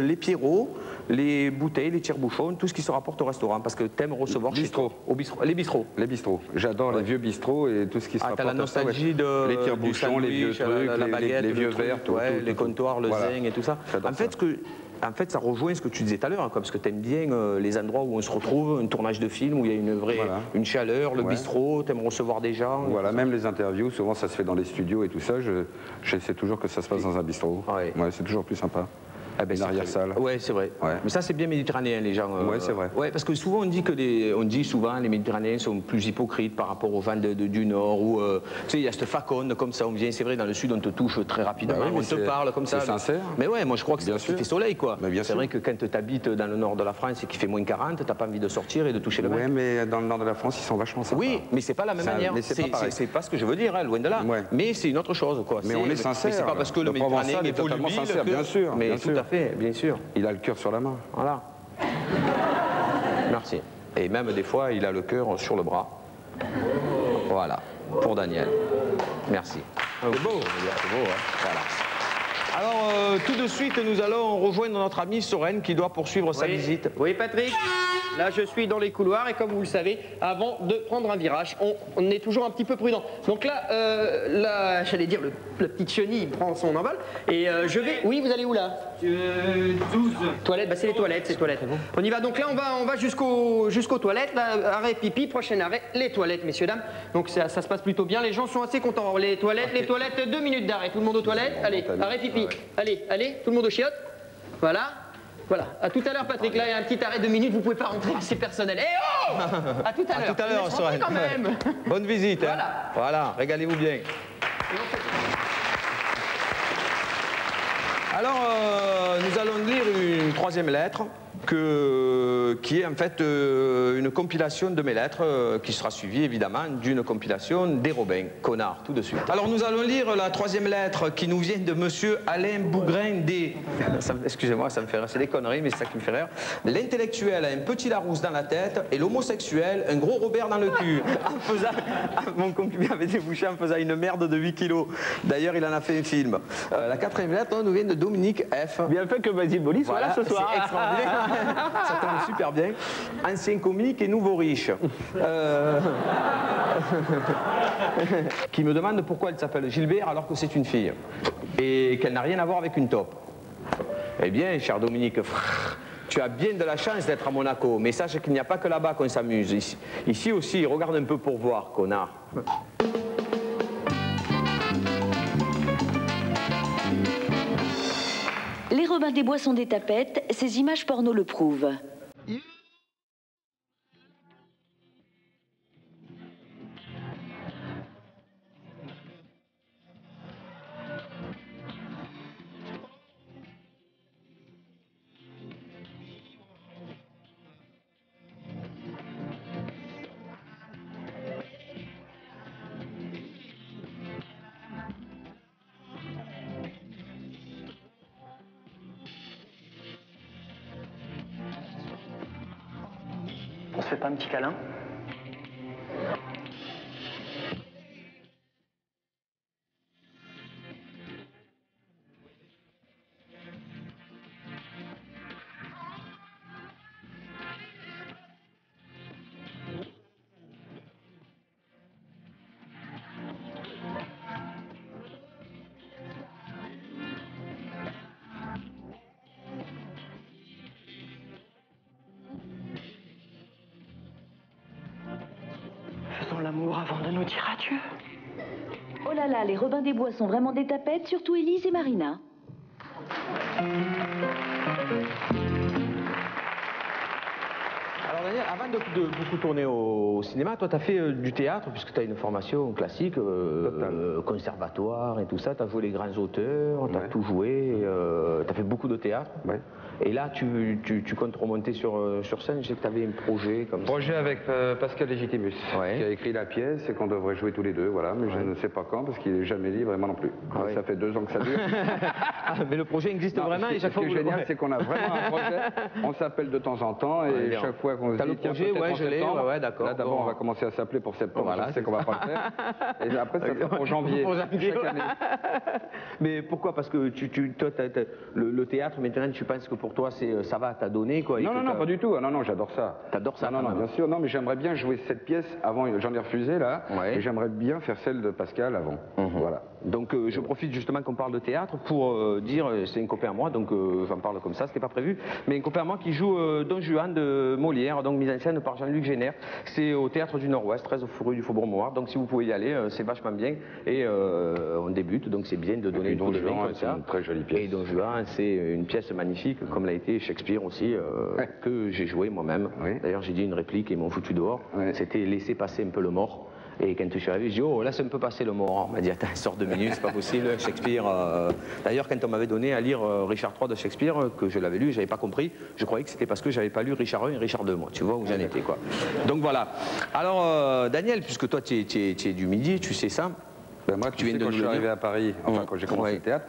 les pierrots, les bouteilles, les tire-bouchons, tout ce qui se rapporte au restaurant, parce que t'aimes recevoir les bistrots. Les bistrots. J'adore les vieux bistrots et tout ce qui se rapporte. T'as la nostalgie de les tire-bouchons, les vieux trucs, la baguette, les vieux verres, les comptoirs, le zinc et tout ça. En fait, ça rejoint ce que tu disais tout à l'heure, parce que tu aimes bien les endroits où on se retrouve, un tournage de film, où il y a une vraie une chaleur, le bistrot, tu aimes recevoir des gens. Voilà, même les interviews, souvent ça se fait dans les studios et tout ça, j'essaie toujours que ça se passe dans un bistrot. Ouais, c'est toujours plus sympa. Ah ben, l'arrière-salle. Ouais, c'est vrai. Ouais. Mais ça, c'est bien méditerranéen, les gens. Ouais, c'est vrai. Ouais, parce que souvent, on dit souvent les Méditerranéens sont plus hypocrites par rapport aux gens du Nord, où, tu sais, il y a cette faconne comme ça, on vient, c'est vrai, dans le Sud, on te touche très rapidement, on te parle comme ça. C'est sincère. Mais ouais, moi, je crois que c'est fait soleil, quoi. C'est vrai que quand tu habites dans le Nord de la France et qu'il fait moins 40, t'as pas envie de sortir et de toucher le mec. Ouais, mais dans le Nord de la France, ils sont vachement sympas. Oui, mais c'est pas la même manière. C'est pas ce que je veux dire, hein, loin de là. Ouais. Mais c'est une autre chose, quoi. Mais on est sincère. C'est pas parce que le Méditerranéen est totalement sincère, bien sûr. Mais tout à fait, bien sûr. Il a le cœur sur la main. Voilà. Merci. Et même des fois, il a le cœur sur le bras. Voilà, pour Daniel. Merci. C'est beau, c'est beau, hein. Voilà. Alors, tout de suite, nous allons rejoindre notre ami Soren qui doit poursuivre sa visite. Oui, Patrick, là je suis dans les couloirs et comme vous le savez, avant de prendre un virage, on est toujours un petit peu prudent. Donc là, j'allais dire, la petite chenille prend son envol et je vais... Oui, vous allez où là 12. Toilettes, bah c'est les toilettes, c'est les toilettes. On y va, donc là on va jusqu'aux toilettes, là, arrêt pipi, prochain arrêt, les toilettes, messieurs, dames. Donc ça se passe plutôt bien, les gens sont assez contents. Les toilettes, 2 minutes d'arrêt, tout le monde aux toilettes, allez, arrêt pipi, allez, tout le monde aux chiottes, voilà. Voilà, à tout à l'heure Patrick, là il y a un petit arrêt de 2 minutes, vous pouvez pas rentrer, c'est personnel. Eh oh, à tout à l'heure. À tout à l'heure, Soren. Quand même. Bonne visite. Voilà, hein. Voilà, régalez-vous bien. Alors, nous allons lire une 3e lettre qui est en fait une compilation de mes lettres qui sera suivie évidemment d'une compilation des Robins, connard, tout de suite. Alors nous allons lire la 3e lettre qui nous vient de monsieur Alain Bougrain des... Excusez-moi, ça me fait rire, c'est des conneries mais c'est ça qui me fait rire. L'intellectuel a un petit Larousse dans la tête et l'homosexuel un gros Robert dans le cul. Mon concubin avait débouché en faisant une merde de 8 kilos. D'ailleurs il en a fait un film. La 4e lettre nous vient de Dominique F. Bien fait que Basile Boli soit là ce soir. C'est extraordinaire. Ça tombe super bien. Ancien comique et nouveau riche. Qui me demande pourquoi elle s'appelle Gilbert alors que c'est une fille. Et qu'elle n'a rien à voir avec une taupe. Eh bien, cher Dominique, tu as bien de la chance d'être à Monaco. Mais sache qu'il n'y a pas que là-bas qu'on s'amuse. Ici aussi, regarde un peu pour voir, connard. Les Robins des Bois sont des tapettes, ces images porno le prouvent. On se fait pas un petit câlin? Faisons l'amour avant de nous dire adieu. Oh là là, les Robins des Bois sont vraiment des tapettes, surtout Élise et Marina. Alors Daniel, avant de beaucoup tourner au cinéma, toi tu as fait du théâtre puisque tu as une formation classique, conservatoire et tout ça, tu as joué les grands auteurs, tu as tout joué, tu as fait beaucoup de théâtre. Ouais. Et là tu comptes remonter sur scène, je sais que tu avais un projet comme ça. Projet avec Pascal Légitimus, qui a écrit la pièce et qu'on devrait jouer tous les deux, voilà, mais je ne sais pas quand parce qu'il n'est jamais libre et moi non plus. Ça fait 2 ans que ça dure. Mais le projet existe vraiment et chaque fois ce qui est génial, c'est qu'on a vraiment un projet, on s'appelle de temps en temps et chaque fois qu'on se dit, le projet, tiens, je l'ai, d'accord. Là d'abord on va commencer à s'appeler pour septembre, voilà, je sais qu'on va pas le faire. Et après ça sera pour janvier, chaque année. Mais pourquoi? Parce que toi, le théâtre, maintenant, tu penses que pour toi, ça va, t'as donné quoi? Non, pas du tout. Non, j'adore ça. T'adores ça? Non, bien sûr. Non, mais j'aimerais bien jouer cette pièce avant. J'en ai refusé là. Et j'aimerais bien faire celle de Pascal avant. Voilà. Donc je profite justement qu'on parle de théâtre pour dire, c'est un copain à moi, donc j'en parle comme ça, c'était pas prévu, mais un copain à moi qui joue Don Juan de Molière, donc mise en scène par Jean-Luc Génère. C'est au Théâtre du Nord-Ouest, 13 rue du Faubourg Montmartre, donc si vous pouvez y aller, c'est vachement bien. Et on débute, donc c'est bien de donner une de main comme ça. C'est une très jolie pièce. Et Don Juan, c'est une pièce magnifique, comme l'a été Shakespeare aussi, que j'ai joué moi-même. D'ailleurs, j'ai dit une réplique et ils m'ont foutu dehors. C'était laisser passer un peu le mort. Et quand je suis arrivé, je dis, oh, là, ça me peut passer le mort. On m'a dit, attends, sors 2 minutes, c'est pas possible, Shakespeare. D'ailleurs, quand on m'avait donné à lire Richard III de Shakespeare, que je l'avais lu, j'avais pas compris, je croyais que c'était parce que j'avais pas lu Richard I et Richard II, moi. Tu vois où j'en étais, quoi. Donc voilà. Alors, Daniel, puisque toi, tu es du Midi, tu sais ça. Ben moi, tu viens de quand je suis arrivé à Paris, enfin, quand j'ai commencé le théâtre,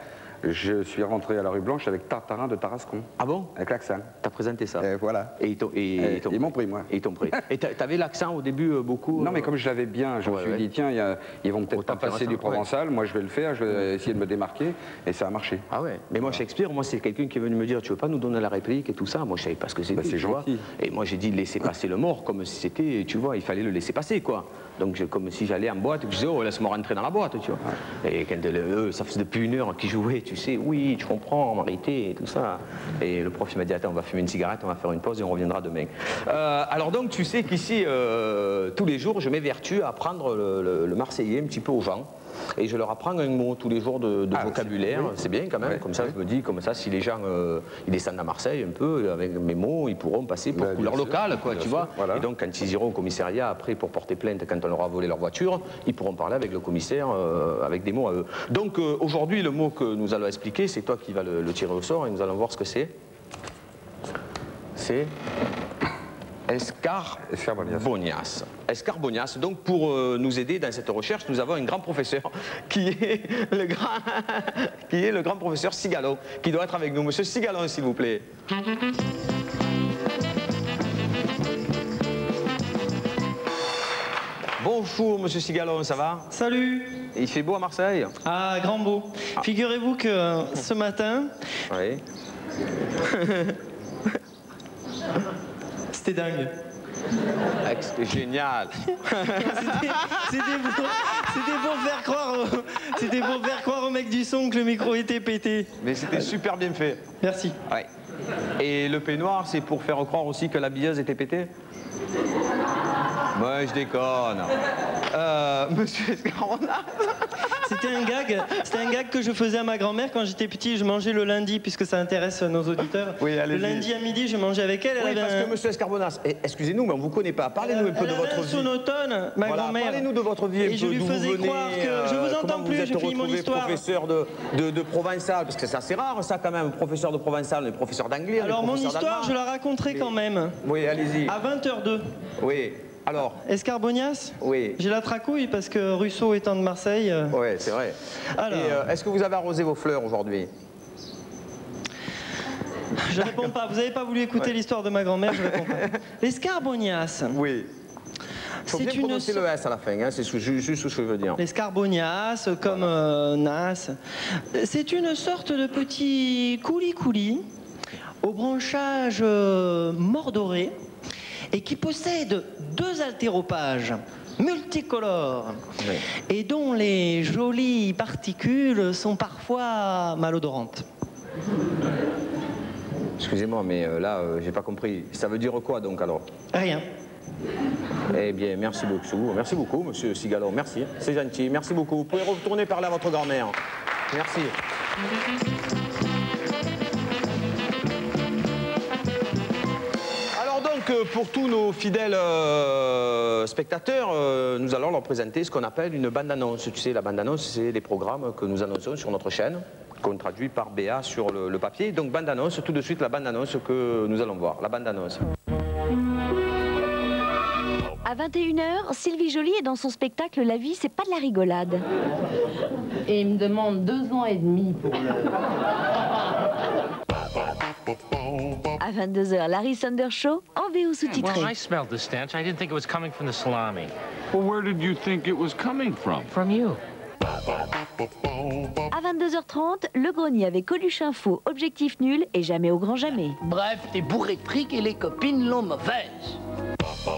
Je suis rentré à la rue Blanche avec Tartarin de Tarascon. Ah bon? Avec l'accent. T'as présenté ça? Voilà. Et ils m'ont pris, moi. Et ils t'ont pris. Et t'avais l'accent au début beaucoup? Non, mais comme je l'avais bien, je me suis dit, tiens, ils vont peut-être pas passer du provençal, moi je vais le faire, je vais essayer de me démarquer, et ça a marché. Ah ouais? Mais moi, Shakespeare, moi, c'est quelqu'un qui est venu me dire, tu veux pas nous donner la réplique et tout ça? Moi, je savais pas ce que c'était. C'est gentil. Et moi, j'ai dit, laissez passer le mort, comme si c'était, tu vois, il fallait le laisser passer, quoi. Donc, comme si j'allais en boîte, je disais, oh, laisse-moi rentrer dans la boîte, tu vois. Et quand eux, ça faisait depuis 1 heure qu'ils jouaient, tu sais, oui, tu comprends, en vérité, et tout ça. Et le prof, il m'a dit, attends, on va fumer une cigarette, on va faire une pause et on reviendra demain. Alors donc, tu sais qu'ici, tous les jours, je m'évertue à apprendre le marseillais un petit peu aux gens. Et je leur apprends un mot tous les jours de vocabulaire, c'est bien quand même, comme ça je me dis, comme ça si les gens ils descendent à Marseille un peu, avec mes mots, ils pourront passer pour couleur locale, quoi, tu vois. Et donc quand ils iront au commissariat après pour porter plainte, quand on leur a volé leur voiture, ils pourront parler avec le commissaire avec des mots à eux. Donc aujourd'hui le mot que nous allons expliquer, c'est toi qui vas le tirer au sort et nous allons voir ce que c'est. C'est... Escarbonias. Escarbonias. Donc pour nous aider dans cette recherche, nous avons un grand professeur qui est le grand professeur Sigalon, qui doit être avec nous. Monsieur Sigalon, s'il vous plaît. Bonjour, monsieur Sigalon, ça va? Salut. Il fait beau à Marseille? Ah, grand beau. Figurez-vous que ce matin... Oui. C'était dingue. Génial. C'était pour faire croire au mec du son que le micro était pété. Mais c'était super bien fait. Merci. Ouais. Et le peignoir, c'est pour faire croire aussi que la billeuse était pétée? Ouais, je déconne. Monsieur Escarbonias. C'était un gag que je faisais à ma grand-mère quand j'étais petit. Je mangeais le lundi, puisque ça intéresse nos auditeurs. Oui, le lundi à midi, je mangeais avec elle. Oui, parce que monsieur Escarbonias, excusez-nous, mais on ne vous connaît pas. Parlez-nous un peu de votre vie. Sonotone, ma grand-mère. Parlez-nous de votre vie. Et je lui faisais croire que... Je vous entends plus, je finis mon histoire. Professeur de provençal, parce que c'est assez rare, ça, quand même. Professeur de provençal, on est professeur d'anglais. Alors, mon histoire, je la raconterai quand même. Oui, allez-y. À 20h02. Oui. Alors, Escarbonias? Oui. J'ai la tracouille parce que Rousseau étant de Marseille. Oui, c'est vrai. Alors, est-ce que vous avez arrosé vos fleurs aujourd'hui? Je réponds pas. Vous n'avez pas voulu écouter l'histoire de ma grand-mère, je réponds pas. L'escarbonias. Oui. Il faut bien prononcer le S à la fin, hein, c'est juste ce que je veux dire. L'escarbonias, comme Nas. C'est une sorte de petit coulis-coulis au branchage mordoré et qui possède 2 haltéropages multicolores et dont les jolies particules sont parfois malodorantes. Excusez-moi, mais là, j'ai pas compris. Ça veut dire quoi donc alors? Rien. Eh bien, merci beaucoup. Merci beaucoup, monsieur Sigalon. Merci, c'est gentil. Merci beaucoup. Vous pouvez retourner parler à votre grand-mère. Merci. Alors donc, pour tous nos fidèles spectateurs, nous allons leur présenter ce qu'on appelle une bande-annonce. Tu sais, la bande-annonce, c'est les programmes que nous annonçons sur notre chaîne, qu'on traduit par Béa sur le papier. Donc, bande-annonce, tout de suite, la bande-annonce que nous allons voir. La bande-annonce. À 21h, Sylvie Joly est dans son spectacle La vie, c'est pas de la rigolade. Et il me demande 2 ans et demi pour le... À 22h, Larry Sanders Show en VO sous-titré. Well, I smelled the stench. I didn't think it was coming from the salami. Well, where did you think it was coming from? From you. À 22h30, Le Grenier avec Coluche Info, Objectif Nul et Jamais au Grand Jamais. Bref, t'es bourré de fric et les copines l'ont mauvaise.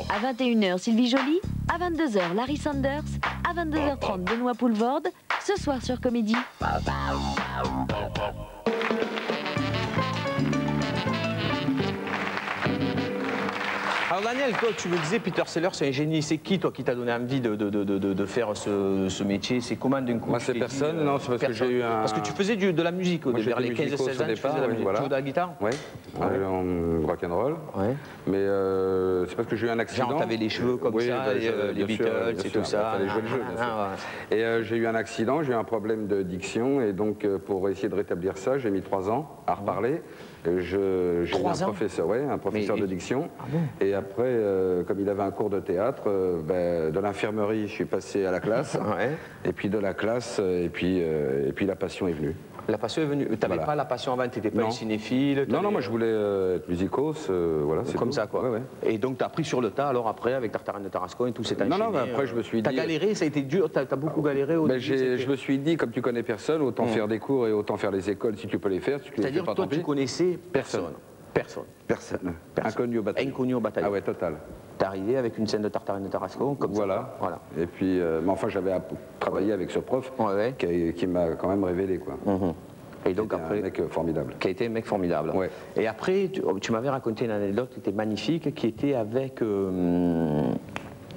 À 21h, Sylvie Joly. À 22h, Larry Sanders. À 22h30, Benoît Poulvorde. Ce soir sur Comédie. Alors Daniel, toi tu me disais Peter Sellers c'est un génie, c'est qui toi qui t'a donné envie de faire ce métier? C'est comment d'un coup? Moi c'est personne, non, c'est parce que j'ai eu un... Parce que tu faisais de la musique vers les 15-16 ans, tu faisais de la musique, tu jouais de la guitare? Oui, en rock'n'roll, mais c'est parce que j'ai eu un accident. Genre t'avais les cheveux comme ça, les Beatles et tout ça. Les jouer le jeu, bien sûr. Et j'ai eu un accident, j'ai eu un problème de diction et donc pour essayer de rétablir ça, j'ai mis 3 ans à reparler. J'ai eu un professeur de diction. Ah bon? Et après, comme il avait un cours de théâtre, de l'infirmerie, je suis passé à la classe. Et puis de la classe, et puis la passion est venue. La passion est venue. Tu n'avais pas la passion avant, tu n'étais pas un cinéphile? Non, moi je voulais être musicos, voilà. Comme ça, quoi. Ouais. Et donc tu as appris sur le tas, alors après, avec Tartarin de Tarascon et tout cet enchaîné. Non, mais après je me suis dit... Tu as galéré, ça a été dur, tu as beaucoup galéré au début, je me suis dit, comme tu connais personne, autant faire des cours et autant faire les écoles si tu peux les faire. C'est-à-dire que toi, tu connaissais personne? Personne. Inconnu au bataillon. Inconnu au bataillon. Ah ouais, total. T'es arrivé avec une scène de Tartarin de Tarascon, comme ça. Voilà. Et puis, mais enfin, j'avais travaillé avec ce prof qui m'a quand même révélé, quoi. Et donc après, un mec formidable. Qui a été un mec formidable. Ouais. Et après, tu m'avais raconté une anecdote qui était magnifique, qui était avec...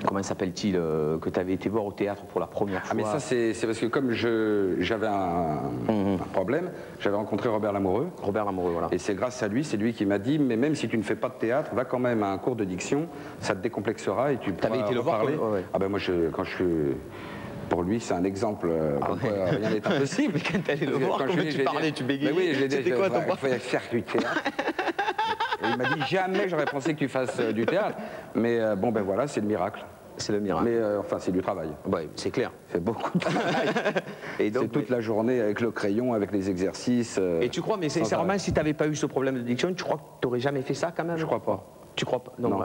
comment s'appelle-t-il, que tu avais été voir au théâtre pour la première fois? Ah mais ça c'est parce que comme j'avais un problème, j'avais rencontré Robert Lamoureux. Robert Lamoureux, voilà. Et c'est grâce à lui, c'est lui qui m'a dit, mais même si tu ne fais pas de théâtre, va quand même à un cours de diction, ça te décomplexera et tu pourras été le voir parler. Ah ben moi, quand je suis... Pour lui, c'est un exemple, comme quoi rien n'est impossible. Quand tu allais le voir, comment tu parlais, tu bégayais? Oui, je l'ai dit, il fallait faire du théâtre. Et il m'a dit, jamais j'aurais pensé que tu fasses du théâtre. Mais bon, ben voilà, c'est le miracle. C'est le miracle. Mais enfin, c'est du travail. Ouais, c'est clair. C'est beaucoup de travail. Et donc, c'est toute la journée avec le crayon, avec les exercices. Et tu crois, mais sincèrement, si tu n'avais pas eu ce problème de diction, tu crois que tu n'aurais jamais fait ça quand même? Je crois pas. Tu crois pas? Non.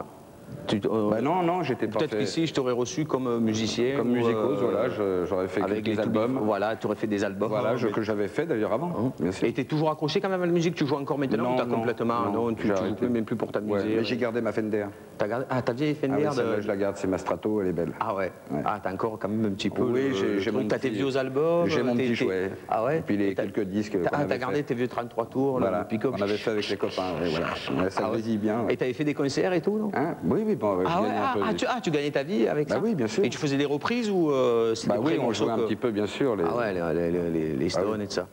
non, j'étais pas. Peut-être qu'ici, je t'aurais reçu comme musicien. Comme musicos, voilà, j'aurais fait quelques albums. Voilà, tu aurais fait des albums. Voilà, que j'avais fait d'ailleurs avant. Bien sûr. Et tu es toujours accroché quand même à la musique? Tu joues encore maintenant ou tu as complètement. Non, tu ne joues même plus pour t'amuser. Ouais, mais j'ai gardé ma Fender. T'as gardé? Ah, ta vieille Fender? Je la garde, c'est ma Strato, elle est belle. Ah ouais. Ah, t'as encore quand même un petit peu. Oui, j'ai mon. T'as tes vieux albums? J'ai mon petit jouet. Ah ouais? Et puis les quelques disques. Ah, t'as gardé tes vieux 33 tours, le pick-up? On avait fait avec les copains, voilà. Ça résille bien. Et t'avais fait des concerts et tout, non? Oui, bon, je gagnais un peu. Tu gagnais ta vie avec ça? Oui, bien sûr. Et tu faisais des reprises ou Bah oui, on jouait un petit peu, bien sûr. Ah ouais, les Stones et tout ça.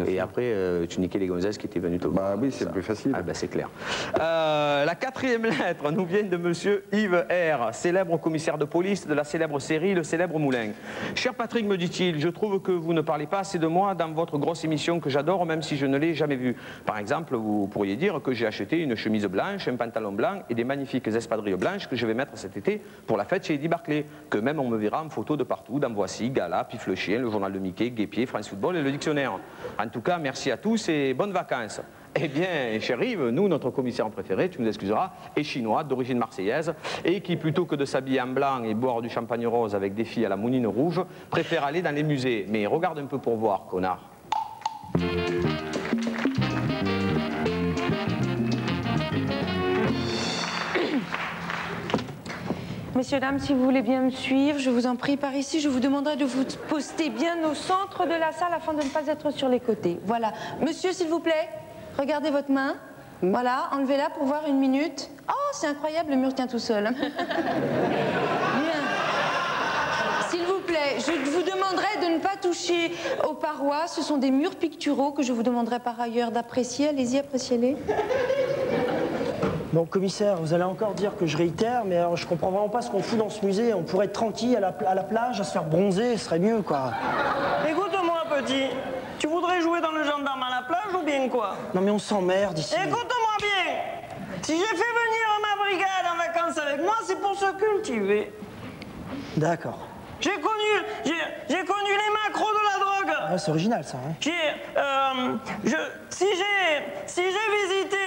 Et après, tu niquais les gonzesses qui étaient venues te voir. Bah oui, c'est plus facile. Ah bah c'est clair. La quatrième lettre nous vient de monsieur Yves R, célèbre commissaire de police de la célèbre série Le Célèbre Moulin. Cher Patrick, me dit-il, je trouve que vous ne parlez pas assez de moi dans votre grosse émission que j'adore, même si je ne l'ai jamais vue. Par exemple, vous pourriez dire que j'ai acheté une chemise blanche, un pantalon blanc et des magnifiques espadrilles blanches que je vais mettre cet été pour la fête chez Eddie Barclay. Que même on me verra en photo de partout, dans Voici, Gala, Pif le Chien, le journal de Mickey, Guépier, France Football et le Dictionnaire. En tout cas, merci à tous et bonnes vacances. Eh bien, cher Yves, nous, notre commissaire préféré, tu nous excuseras, est chinois, d'origine marseillaise, et qui, plutôt que de s'habiller en blanc et boire du champagne rose avec des filles à la mounine rouge, préfère aller dans les musées. Mais regarde un peu pour voir, connard. Messieurs, dames, si vous voulez bien me suivre, je vous en prie, par ici, je vous demanderai de vous poster bien au centre de la salle afin de ne pas être sur les côtés. Voilà. Monsieur, s'il vous plaît, regardez votre main. Voilà, enlevez-la pour voir une minute. Oh, c'est incroyable, le mur tient tout seul. Bien. S'il vous plaît, je vous demanderai de ne pas toucher aux parois. Ce sont des murs picturaux que je vous demanderai par ailleurs d'apprécier. Allez-y, appréciez-les. Bon, commissaire, vous allez encore dire que je réitère, mais alors, je comprends vraiment pas ce qu'on fout dans ce musée. On pourrait être tranquille à la plage, à se faire bronzer, ce serait mieux, quoi. Écoute-moi, petit. Tu voudrais jouer dans le gendarme à la plage ou bien quoi? Non, mais on s'emmerde ici. Écoute-moi bien. Si j'ai fait venir ma brigade en vacances avec moi, c'est pour se cultiver. D'accord. J'ai connu les macros de la drogue. Ah, c'est original, ça. Hein. Si j'ai visité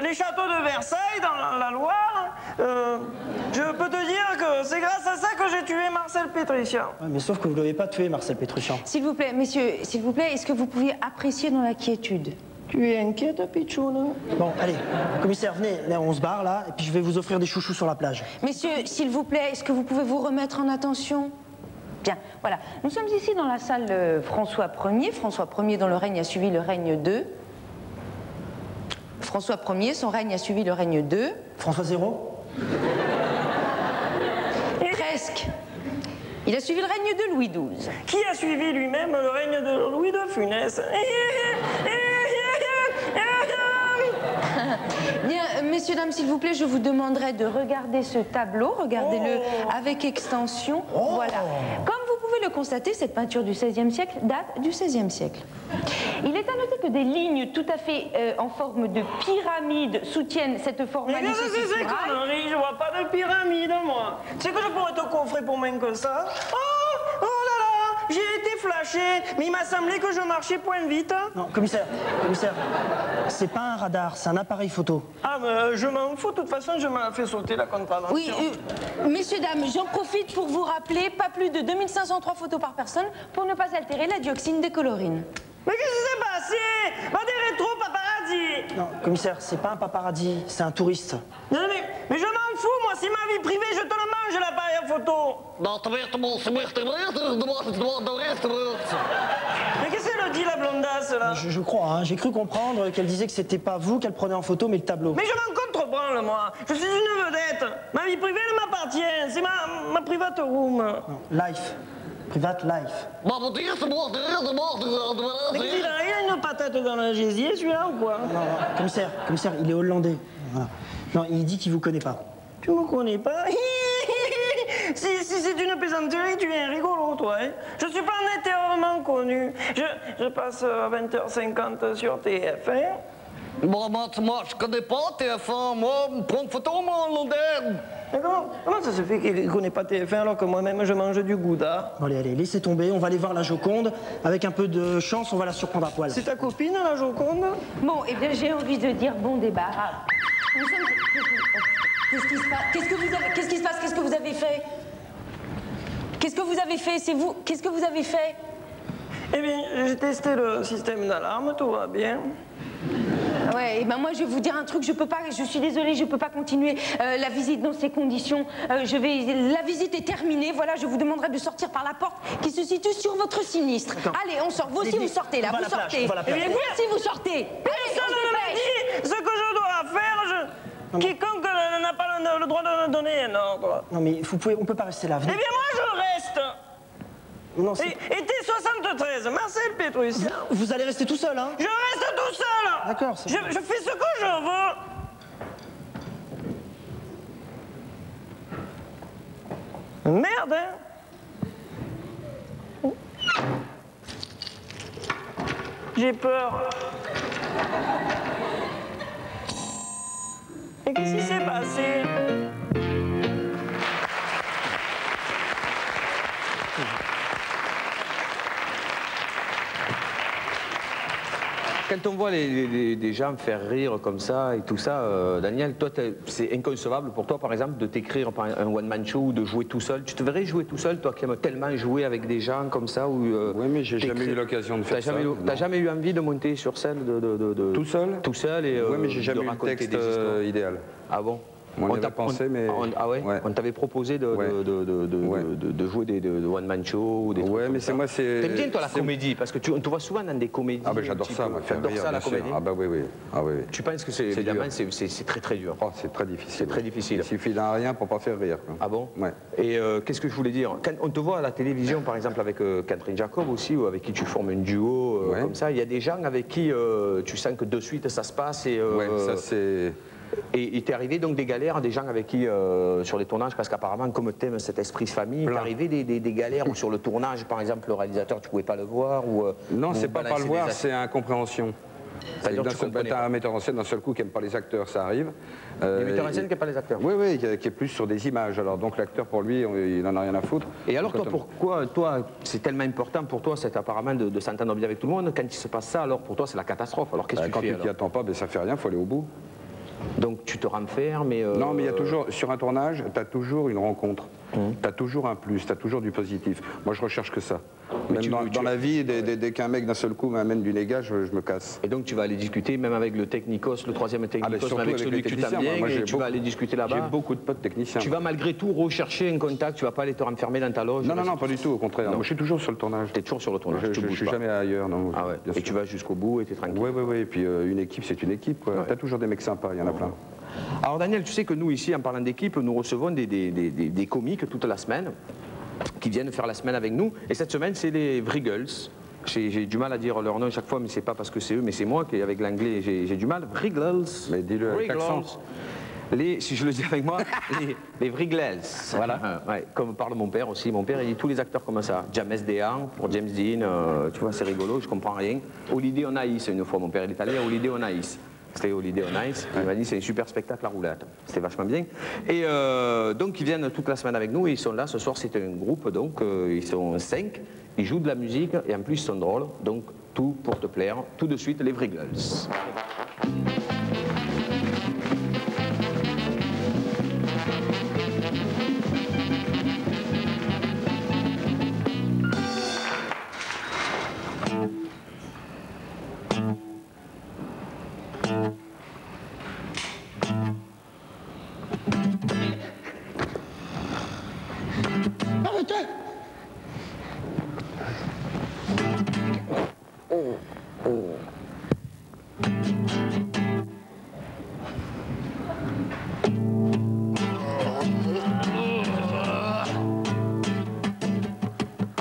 les châteaux de Versailles dans la Loire, je peux te dire que c'est grâce à ça que j'ai tué Marcel Pétrician. Ouais, mais sauf que vous ne l'avez pas tué, Marcel Pétrician. S'il vous plaît, messieurs, s'il vous plaît, est-ce que vous pouviez apprécier dans la quiétude? Tu es inquiète, Pichoune? Bon, allez, commissaire, venez, là, on se barre, là, et puis je vais vous offrir des chouchous sur la plage. Messieurs, s'il vous plaît, est-ce que vous pouvez vous remettre en attention? Bien, voilà. Nous sommes ici dans la salle François Ier. François Ier, dont le règne a suivi le règne 2. François Ier, son règne a suivi le règne 2. François 0? Presque. Il a suivi le règne de Louis XII. Qui a suivi lui-même le règne de Louis de Funès? Bien, messieurs, dames, s'il vous plaît, je vous demanderai de regarder ce tableau. Regardez-le avec extension. Voilà. Comme vous pouvez le constater, cette peinture du XVIe siècle date du XVIe siècle. Il est à noter que des lignes tout à fait en forme de pyramide soutiennent cette formalité. Mais qu'est-ce que c'est ces conneries? Je vois pas de pyramide, moi. C'est que je pourrais te coffrer pour moins que ça. Oh là là, j'ai été flashé, mais il m'a semblé que je marchais point vite. Non, commissaire, c'est pas un radar, c'est un appareil photo. Ah, mais je m'en fous, de toute façon, je m'en fais sauter la contravention. Oui, messieurs, dames, j'en profite pour vous rappeler, pas plus de 2503 photos par personne pour ne pas altérer la dioxine des colorines. Mais qu'est-ce qui s'est passé? Va des rétro paparazzi. Non, commissaire, c'est pas un paparazzi, c'est un touriste. Non, mais je m'en fous, moi, c'est ma vie privée, je te le mange, l'appareil photo. Mais qu'est-ce qu'elle dit, la blondasse, là? Je crois, hein, j'ai cru comprendre qu'elle disait que c'était pas vous qu'elle prenait en photo, mais le tableau. Mais je m'en contrebranle, moi. Je suis une vedette. Ma vie privée, elle m'appartient. C'est ma private room. Non, life. Private life. Mais il a une patate dans la gésier, celui-là, ou quoi? Non, commissaire, il est hollandais. Voilà. Non, il dit qu'il vous connaît pas. Tu me connais pas? Si c'est une plaisanterie, tu es un rigolo, toi. Hein? Je suis pas nettement connu. Je passe à 20h50 sur TF1. Bon, moi, je connais pas TF1. Moi, prendre photo, moi, en Londres. Comment ça se fait qu'il connaît pas TF1 alors que moi-même, je mange du gouda? Bon, allez, laissez tomber. On va aller voir la Joconde. Avec un peu de chance, on va la surprendre à poil. C'est ta copine, la Joconde? Bon, eh bien, j'ai envie de dire bon débat. Qu'est-ce qui se passe? Qu'est-ce qui se passe? Qu'est-ce que vous avez fait? Qu'est-ce que vous avez fait? C'est vous? Qu'est-ce que vous avez fait? Eh bien, j'ai testé le système d'alarme, tout va bien. Ouais, et ben moi je vais vous dire un truc, je suis désolée, je peux pas continuer la visite dans ces conditions. La visite est terminée, voilà, je vous demanderai de sortir par la porte qui se situe sur votre sinistre. Allez, on sort, vous aussi vous sortez là, vous sortez. Eh bien, vous aussi vous sortez. Personne ne m'a dit ce que je dois faire, quiconque n'a pas le droit de me donner un ordre. Non mais on peut pas rester là, venez. Eh bien moi je reste. Non, été 73, Marcel Pétrus. Vous allez rester tout seul, hein? Je reste tout seul. D'accord. Je fais ce que je veux. Merde, hein? J'ai peur. Et qu'est-ce qui s'est passé? Quand on voit des gens faire rire comme ça et tout ça, Daniel, toi, c'est inconcevable pour toi, par exemple, de t'écrire un one-man show ou de jouer tout seul. Tu te verrais jouer tout seul, toi qui aimes tellement jouer avec des gens comme ça Oui, mais j'ai jamais eu l'occasion de faire ça. T'as jamais eu envie de monter sur scène Tout seul? Tout seul et oui, mais j'ai jamais eu le texte idéal. Ah bon? On t'a pensé, mais... Ah ouais, ouais. On t'avait proposé de jouer des one-man show ou des trucs comme ça. T'aimes bien toi la comédie, parce que on te voit souvent dans des comédies. Ah ben j'adore ça, moi, faire rire, la comédie. Ah bah oui. Tu penses que c'est très très dur? Oh, c'est très difficile. C'est très difficile. Il suffit d'un rien pour pas faire rire. Ah bon? Ouais. Et qu'est-ce que je voulais dire? Quand on te voit à la télévision, par exemple avec Catherine Jacob aussi, ou avec qui tu formes un duo comme ça, il y a des gens avec qui tu sens que de suite ça se passe et... Ouais, ça c'est... Et il t'est arrivé donc des galères, des gens avec qui, sur les tournages, parce qu'apparemment, comme tu aimes cet esprit de famille, il t'est arrivé des galères où sur le tournage, par exemple, le réalisateur, tu pouvais pas le voir ou, non, c'est pas le voir, c'est incompréhension. T'as un metteur en scène d'un seul coup qui n'aime pas les acteurs, ça arrive. Les metteurs en scène qui n'aiment pas les acteurs? Oui, qui est plus sur des images. Alors donc l'acteur, pour lui, il n'en a rien à foutre. Et alors toi, pourquoi, c'est tellement important pour toi, apparemment, de s'entendre bien avec tout le monde, quand il se passe ça, alors pour toi, c'est la catastrophe. Alors qu'est-ce que tu fais? Quand tu t'y attends pas, ben, ça fait rien, il faut aller au bout. Donc tu te renfermes et... Non, mais il y a toujours, sur un tournage, tu as toujours une rencontre. Tu as toujours un plus, tu as toujours du positif. Moi, je recherche que ça. Même dans la vie, dès qu'un mec d'un seul coup m'amène du négat, je me casse. Et donc tu vas aller discuter, même avec le technicos, le troisième technicos, avec celui que tu t'aimes bien, et tu vas aller discuter là-bas. J'ai beaucoup de potes techniciens. Tu vas malgré tout rechercher un contact, tu vas pas aller te renfermer dans ta loge? Non, pas du tout, au contraire. Moi, je suis toujours sur le tournage. Tu es toujours sur le tournage, je suis jamais ailleurs, non. Ah ouais. Et tu vas jusqu'au bout et tu es tranquille? Oui, et puis une équipe, c'est une équipe. Tu as toujours des mecs sympas, il y en a plein. Alors Daniel, tu sais que nous ici, en parlant d'équipe, nous recevons des comiques toute la semaine qui viennent faire la semaine avec nous. Et cette semaine, c'est les Vriggles. J'ai du mal à dire leur nom chaque fois, mais c'est pas parce que c'est eux, mais c'est moi qui, avec l'anglais, j'ai du mal. Vriggles. Mais dis-le avec accent. Si je le dis avec moi, les Vriggles. Voilà. Comme parle mon père aussi. Mon père, il dit tous les acteurs comme ça. James Dean pour James Dean, tu vois, c'est rigolo, je comprends rien. Holiday on Ice, une fois, mon père est italien, Holiday on Ice. C'était Holiday on Ice. Il m'a dit c'est un super spectacle à roulade. C'était vachement bien. Et donc ils viennent toute la semaine avec nous et ils sont là. Ce soir c'est un groupe, donc ils sont 5. Ils jouent de la musique et en plus ils sont drôles. Donc tout pour te plaire. Tout de suite les Wriggles. Arrêtez!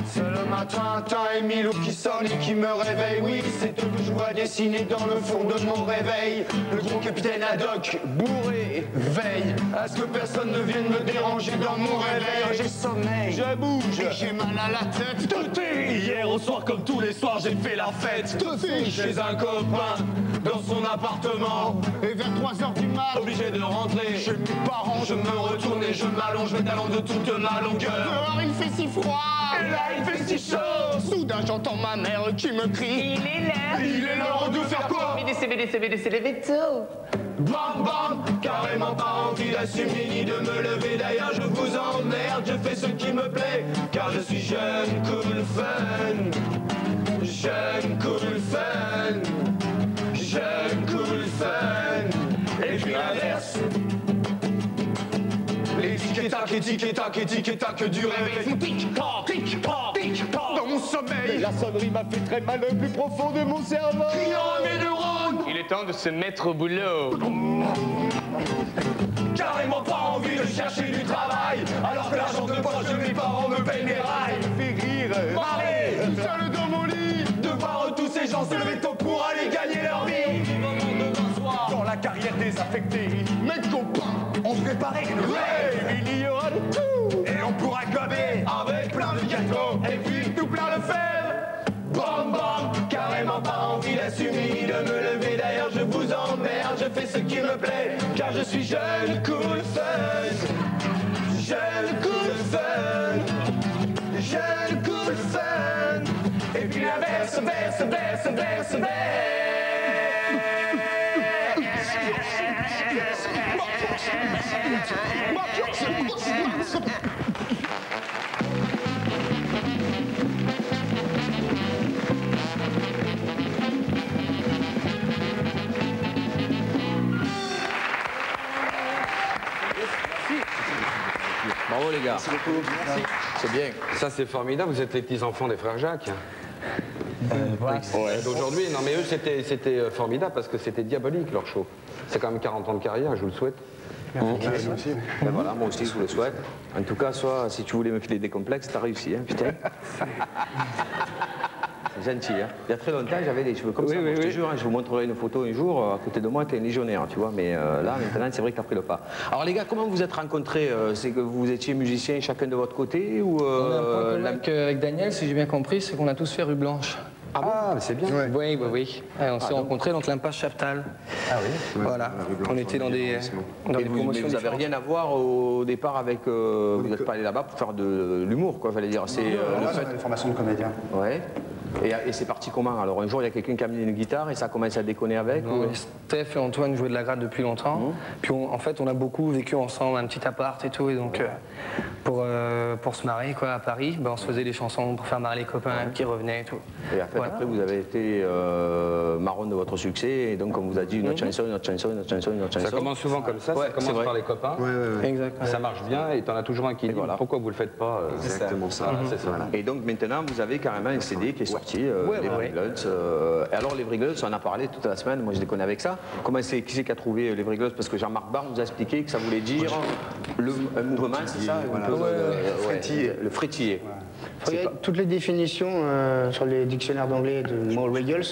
C'est le matin, t'as Emilio qui sonne et qui me réveille. Oui, c'est eux que je vois dessiner dans le fond de mon réveil. Le gros capitaine Haddock, bourré, veille à ce que personne ne vienne me déranger dans mon réveil. J'ai sommeil, je bouge, et j'ai mal à la tête. Teuté, hier au soir comme tous les soirs, j'ai fait la fête. Teuté, chez un copain, dans son appartement. Et vers 3h du mat, obligé de rentrer chez mes parents. Je me retourne et je m'allonge, mes talons de toute ma longueur. Dehors il fait si froid, et là il fait si chaud. Soudain j'entends ma mère qui me crie. Il est l'heure de faire quoi? BDC, levez tôt. Bam bam, carrément pas envie d'assumer ni de me lever. D'ailleurs je vous emmerde, je fais ce qui me plaît. Car je suis jeune, cool, fun. Jeune, cool, fun. Jeune, cool, fun. Et puis l'inverse. Les tic-tac du réveil font tic-tac, tic-tac, tic-tac dans mon sommeil. La sonnerie m'a fait très mal au plus profond de mon cerveau. Criant à mes neurones. Il est temps de se mettre au boulot. Carrément pas envie de chercher du travail, alors que l'argent de poche de mes parents me paye mes rails. Me fait rire, marrer, seul dans mon lit, de voir tous ces gens se lever tôt pour aller gagner leur vie. Dans la carrière désaffectée, mes copains ont préparé une rêve. Il y aura de tout, et on pourra gober avec plein de gâteaux, et puis tout plein de fèves. Bam bam, carrément pas envie d'assumer ni de me lever. D'ailleurs je vous emmerde, je fais ce qui me plaît. Car je suis jeune, cool, fun. Jeune, cool, fun. Jeune, cool, fun. Et puis l'inverse, verse. Bravo les gars. Merci beaucoup. Merci. C'est bien. Ça c'est formidable, vous êtes les petits-enfants des frères Jacques. D'aujourd'hui, non mais eux c'était formidable parce que c'était diabolique leur show. C'est quand même 40 ans de carrière, je vous le souhaite. Merci. Ben voilà, moi aussi je vous le souhaite. En tout cas, soit si tu voulais me filer des complexes, t'as réussi, hein, putain. C'est gentil, hein. Il y a très longtemps, j'avais des cheveux comme ça. Je te jure, hein, je vous montrerai une photo un jour. À côté de moi, t'es un légionnaire, tu vois. Mais là, maintenant, c'est vrai que t'as pris le pas. Alors les gars, comment vous êtes rencontrés? C'est que vous étiez musiciens chacun de votre côté ou avec Daniel, si j'ai bien compris, c'est qu'on a tous fait rue Blanche. Ah, c'est bien. Oui. Ouais, on s'est rencontrés dans l'impasse Chaptal. Ah oui. Voilà. On était dans des promotions. Vous n'avez rien à voir au départ avec. Vous n'êtes pas allé là-bas pour faire de l'humour, quoi, j'allais dire. C'est une formation de comédien. Ouais. Et c'est parti comment? Alors un jour, il y a quelqu'un qui a amené une guitare et ça a commencé à déconner avec Steph et Antoine jouaient de la gratte depuis longtemps. Puis en fait, on a beaucoup vécu ensemble, un petit appart et tout. Et donc, pour se marrer quoi, à Paris, on se faisait des chansons pour faire marrer les copains qui revenaient et tout. Et après, vous avez été marron de votre succès. Et donc, comme vous a dit, une autre chanson. Ça commence souvent comme ça, ça commence par les copains. Exactement. Ça marche bien et t'en as toujours un qui dit pourquoi vous le faites pas. Exactement ça. Et donc maintenant, vous avez carrément un CD qui est sorti. Les Wriggles. Alors les Wriggles, on en a parlé toute la semaine, moi je les connais avec ça. Qui c'est qui a trouvé les Wriggles? Parce que Jean-Marc Barre nous a expliqué que ça voulait dire un mouvement, c'est ça? Voilà, le frétillé. Toutes les définitions sur les dictionnaires d'anglais de mot regals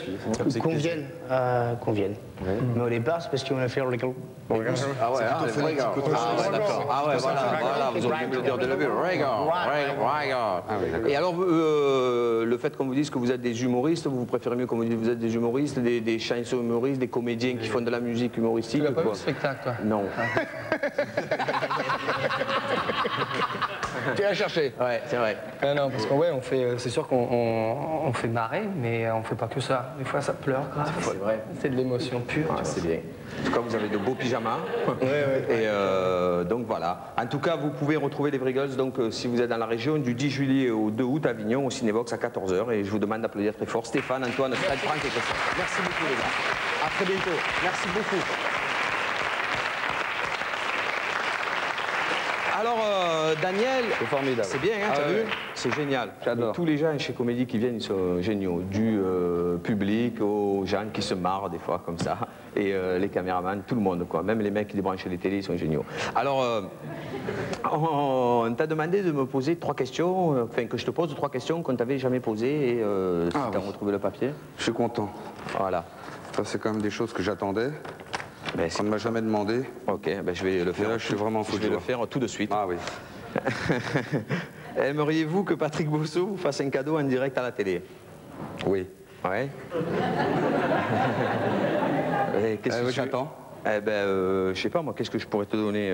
conviennent. Mais au départ, c'est parce qu'on a fait legal. Ah ouais, d'accord. Ah ouais, voilà, vous auriez pu le dire de lever. Et alors, le fait qu'on vous dise que vous êtes des humoristes, vous préférez mieux qu'on vous dise que vous êtes des humoristes, des chansons humoristes, des comédiens qui font de la musique humoristique? Tu n'as pas vu le spectacle, toi? Non. Tu l'as cherché? Ouais, c'est vrai. Non, parce qu'on on fait, c'est sûr qu'on fait marrer, mais on fait pas que ça. Des fois, ça pleure grave. C'est vrai. C'est de l'émotion pure. Ah, c'est bien. En tout cas, vous avez de beaux pyjamas. Et donc voilà. En tout cas, vous pouvez retrouver les Vrais Girls donc, si vous êtes dans la région du 10 juillet au 2 août à Avignon, au Cinévox à 14 h. Et je vous demande d'applaudir très fort Stéphane, Antoine, Fred, Franck et Christophe. Merci beaucoup les gars. À très bientôt. Merci beaucoup. Alors, Daniel, c'est formidable. C'est bien, hein, tu as vu? C'est génial. J'adore. Tous les gens chez Comédie qui viennent, ils sont géniaux. Du public aux gens qui se marrent des fois comme ça. Et les caméramans, tout le monde, quoi. Même les mecs qui débranchent les télés, ils sont géniaux. Alors, on t'a demandé de me poser 3 questions, enfin que je te pose 3 questions qu'on t'avait jamais posées. Et si tu as retrouvé le papier. Je suis content. Voilà. Ça, c'est quand même des choses que j'attendais. On ne m'a jamais demandé. Ok, ben je vais le faire. Là, je suis vraiment fou. Je vais le faire tout de suite. Ah oui. Aimeriez-vous que Patrick Bosso vous fasse un cadeau en direct à la télé? Oui. Ouais. Qu'est-ce que j'attends? Eh ben, je sais pas moi, qu'est-ce que je pourrais te donner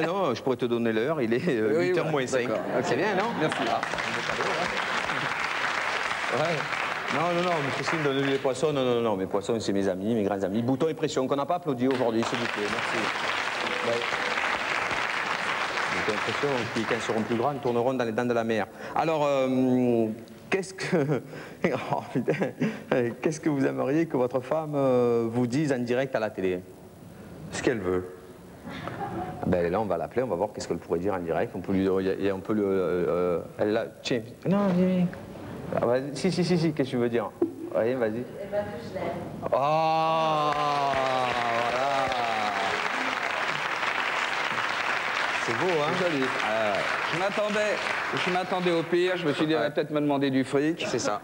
non, je pourrais te donner l'heure, il est 8h moins 5. C'est bien, non? Merci. Ouais. Non, Christine, donne-lui les poissons. Non, mes poissons, c'est mes amis, mes grands amis. Bouton et pression, qu'on n'a pas applaudi aujourd'hui, s'il vous plaît. Merci. Ouais. Bouton et pression, qui, quand ils seront plus grands, tourneront dans les dents de la mer. Alors, qu'est-ce que... Oh, putain. Qu'est-ce que vous aimeriez que votre femme vous dise en direct à la télé? Ce qu'elle veut. Ben là, on va l'appeler, on va voir qu'est-ce qu'elle pourrait dire en direct. On peut lui... On peut le... elle là... Tiens. Non, viens. Ah bah, si, qu'est-ce que tu veux dire? Allez, vas-y. Eh ben, que je l'aime. Oh, voilà. C'est beau, hein? Joli. Je m'attendais au pire, je me suis dit, elle va peut-être me demander du fric. C'est ça.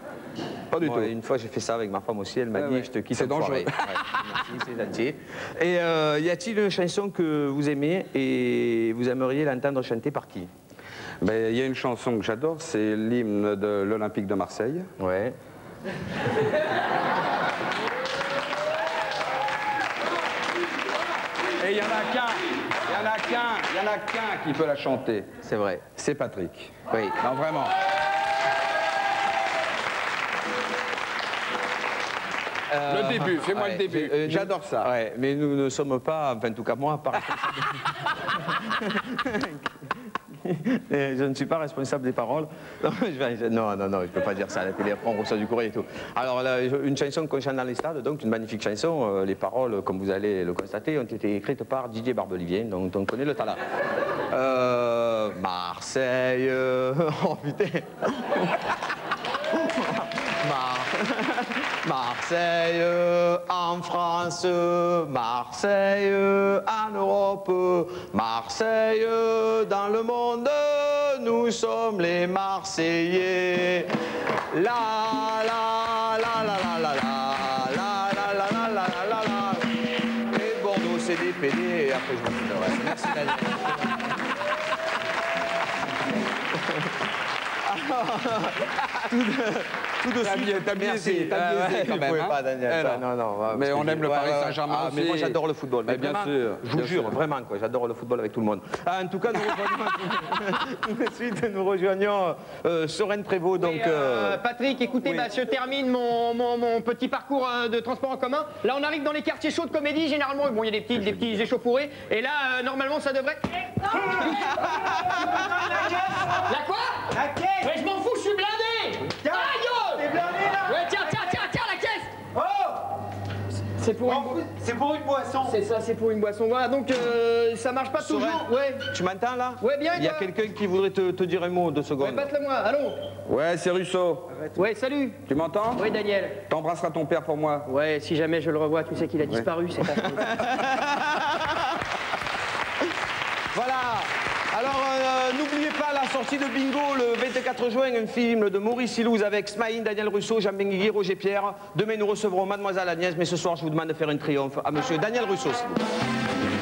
Pas du tout. Une fois, j'ai fait ça avec ma femme aussi, elle m'a dit, je te quitte. C'est dangereux. Merci, c'est gentil. Et y a-t-il une chanson que vous aimez et vous aimeriez l'entendre chanter par qui? Ben, y a une chanson que j'adore, c'est l'hymne de l'Olympique de Marseille. Ouais. Et il y en a qu'un qui peut la chanter. C'est vrai. C'est Patrick. Oui. Non, vraiment. Le début, fais-moi le début. J'adore ça. Ouais, mais nous ne sommes pas, enfin en tout cas moi, pas je ne suis pas responsable des paroles. Non, je ne peux pas dire ça à la télé, après on reçoit du courrier et tout. Alors, là, une chanson qu'on chante dans les stades, donc une magnifique chanson. Les paroles, comme vous allez le constater, ont été écrites par Didier Barbelivien, donc on connaît le talent. Marseille... Oh putain. Marseille en France, Marseille en Europe, Marseille dans le monde, nous sommes les Marseillais. La la la la la la la la la la la la la. Et Bordeaux c'est des PD et après je vous dis le reste. Merci Daniel. Tout de suite. T'as biaisé quand même. Pas, Daniel, non. Mais on aime le Paris Saint-Germain aussi. Mais moi j'adore le football. Mais bien vraiment, sûr. Je vous jure, vraiment, quoi. J'adore le football avec tout le monde. En tout cas, nous rejoignons Soren Prévost. Donc, Patrick, écoutez, je termine mon petit parcours de transport en commun. Là, on arrive dans les quartiers chauds de Comédie. Généralement, bon, il y a des petits échauffourés. Et là, normalement, ça devrait... La quoi? La caisse. Ouais, je m'en fous, je suis blindé. Tiens, t'es blindé là. Ouais, tiens, la caisse. Oh. C'est pour une boisson. C'est ça, c'est pour une boisson. Voilà, donc ça marche pas Soren, toujours. Ouais. Tu m'entends là? Ouais, bien. Il y a quelqu'un qui voudrait te dire un mot, 2 secondes. Ouais, passe-le moi, allons. Ouais, c'est Russo. Ouais, salut. Tu m'entends? Oui, Daniel. T'embrasseras ton père pour moi. Ouais, si jamais je le revois, tu sais qu'il a disparu, c'est ta faute. Voilà. Alors, N'oubliez pas la sortie de Bingo le 24 juin, un film de Maurice Ilouz avec Smaïn, Daniel Russo, Jean Benguigui, Roger Pierre. Demain, nous recevrons Mademoiselle Agnès, mais ce soir, je vous demande de faire un triomphe à Monsieur Daniel Russo. S'il vous plaît.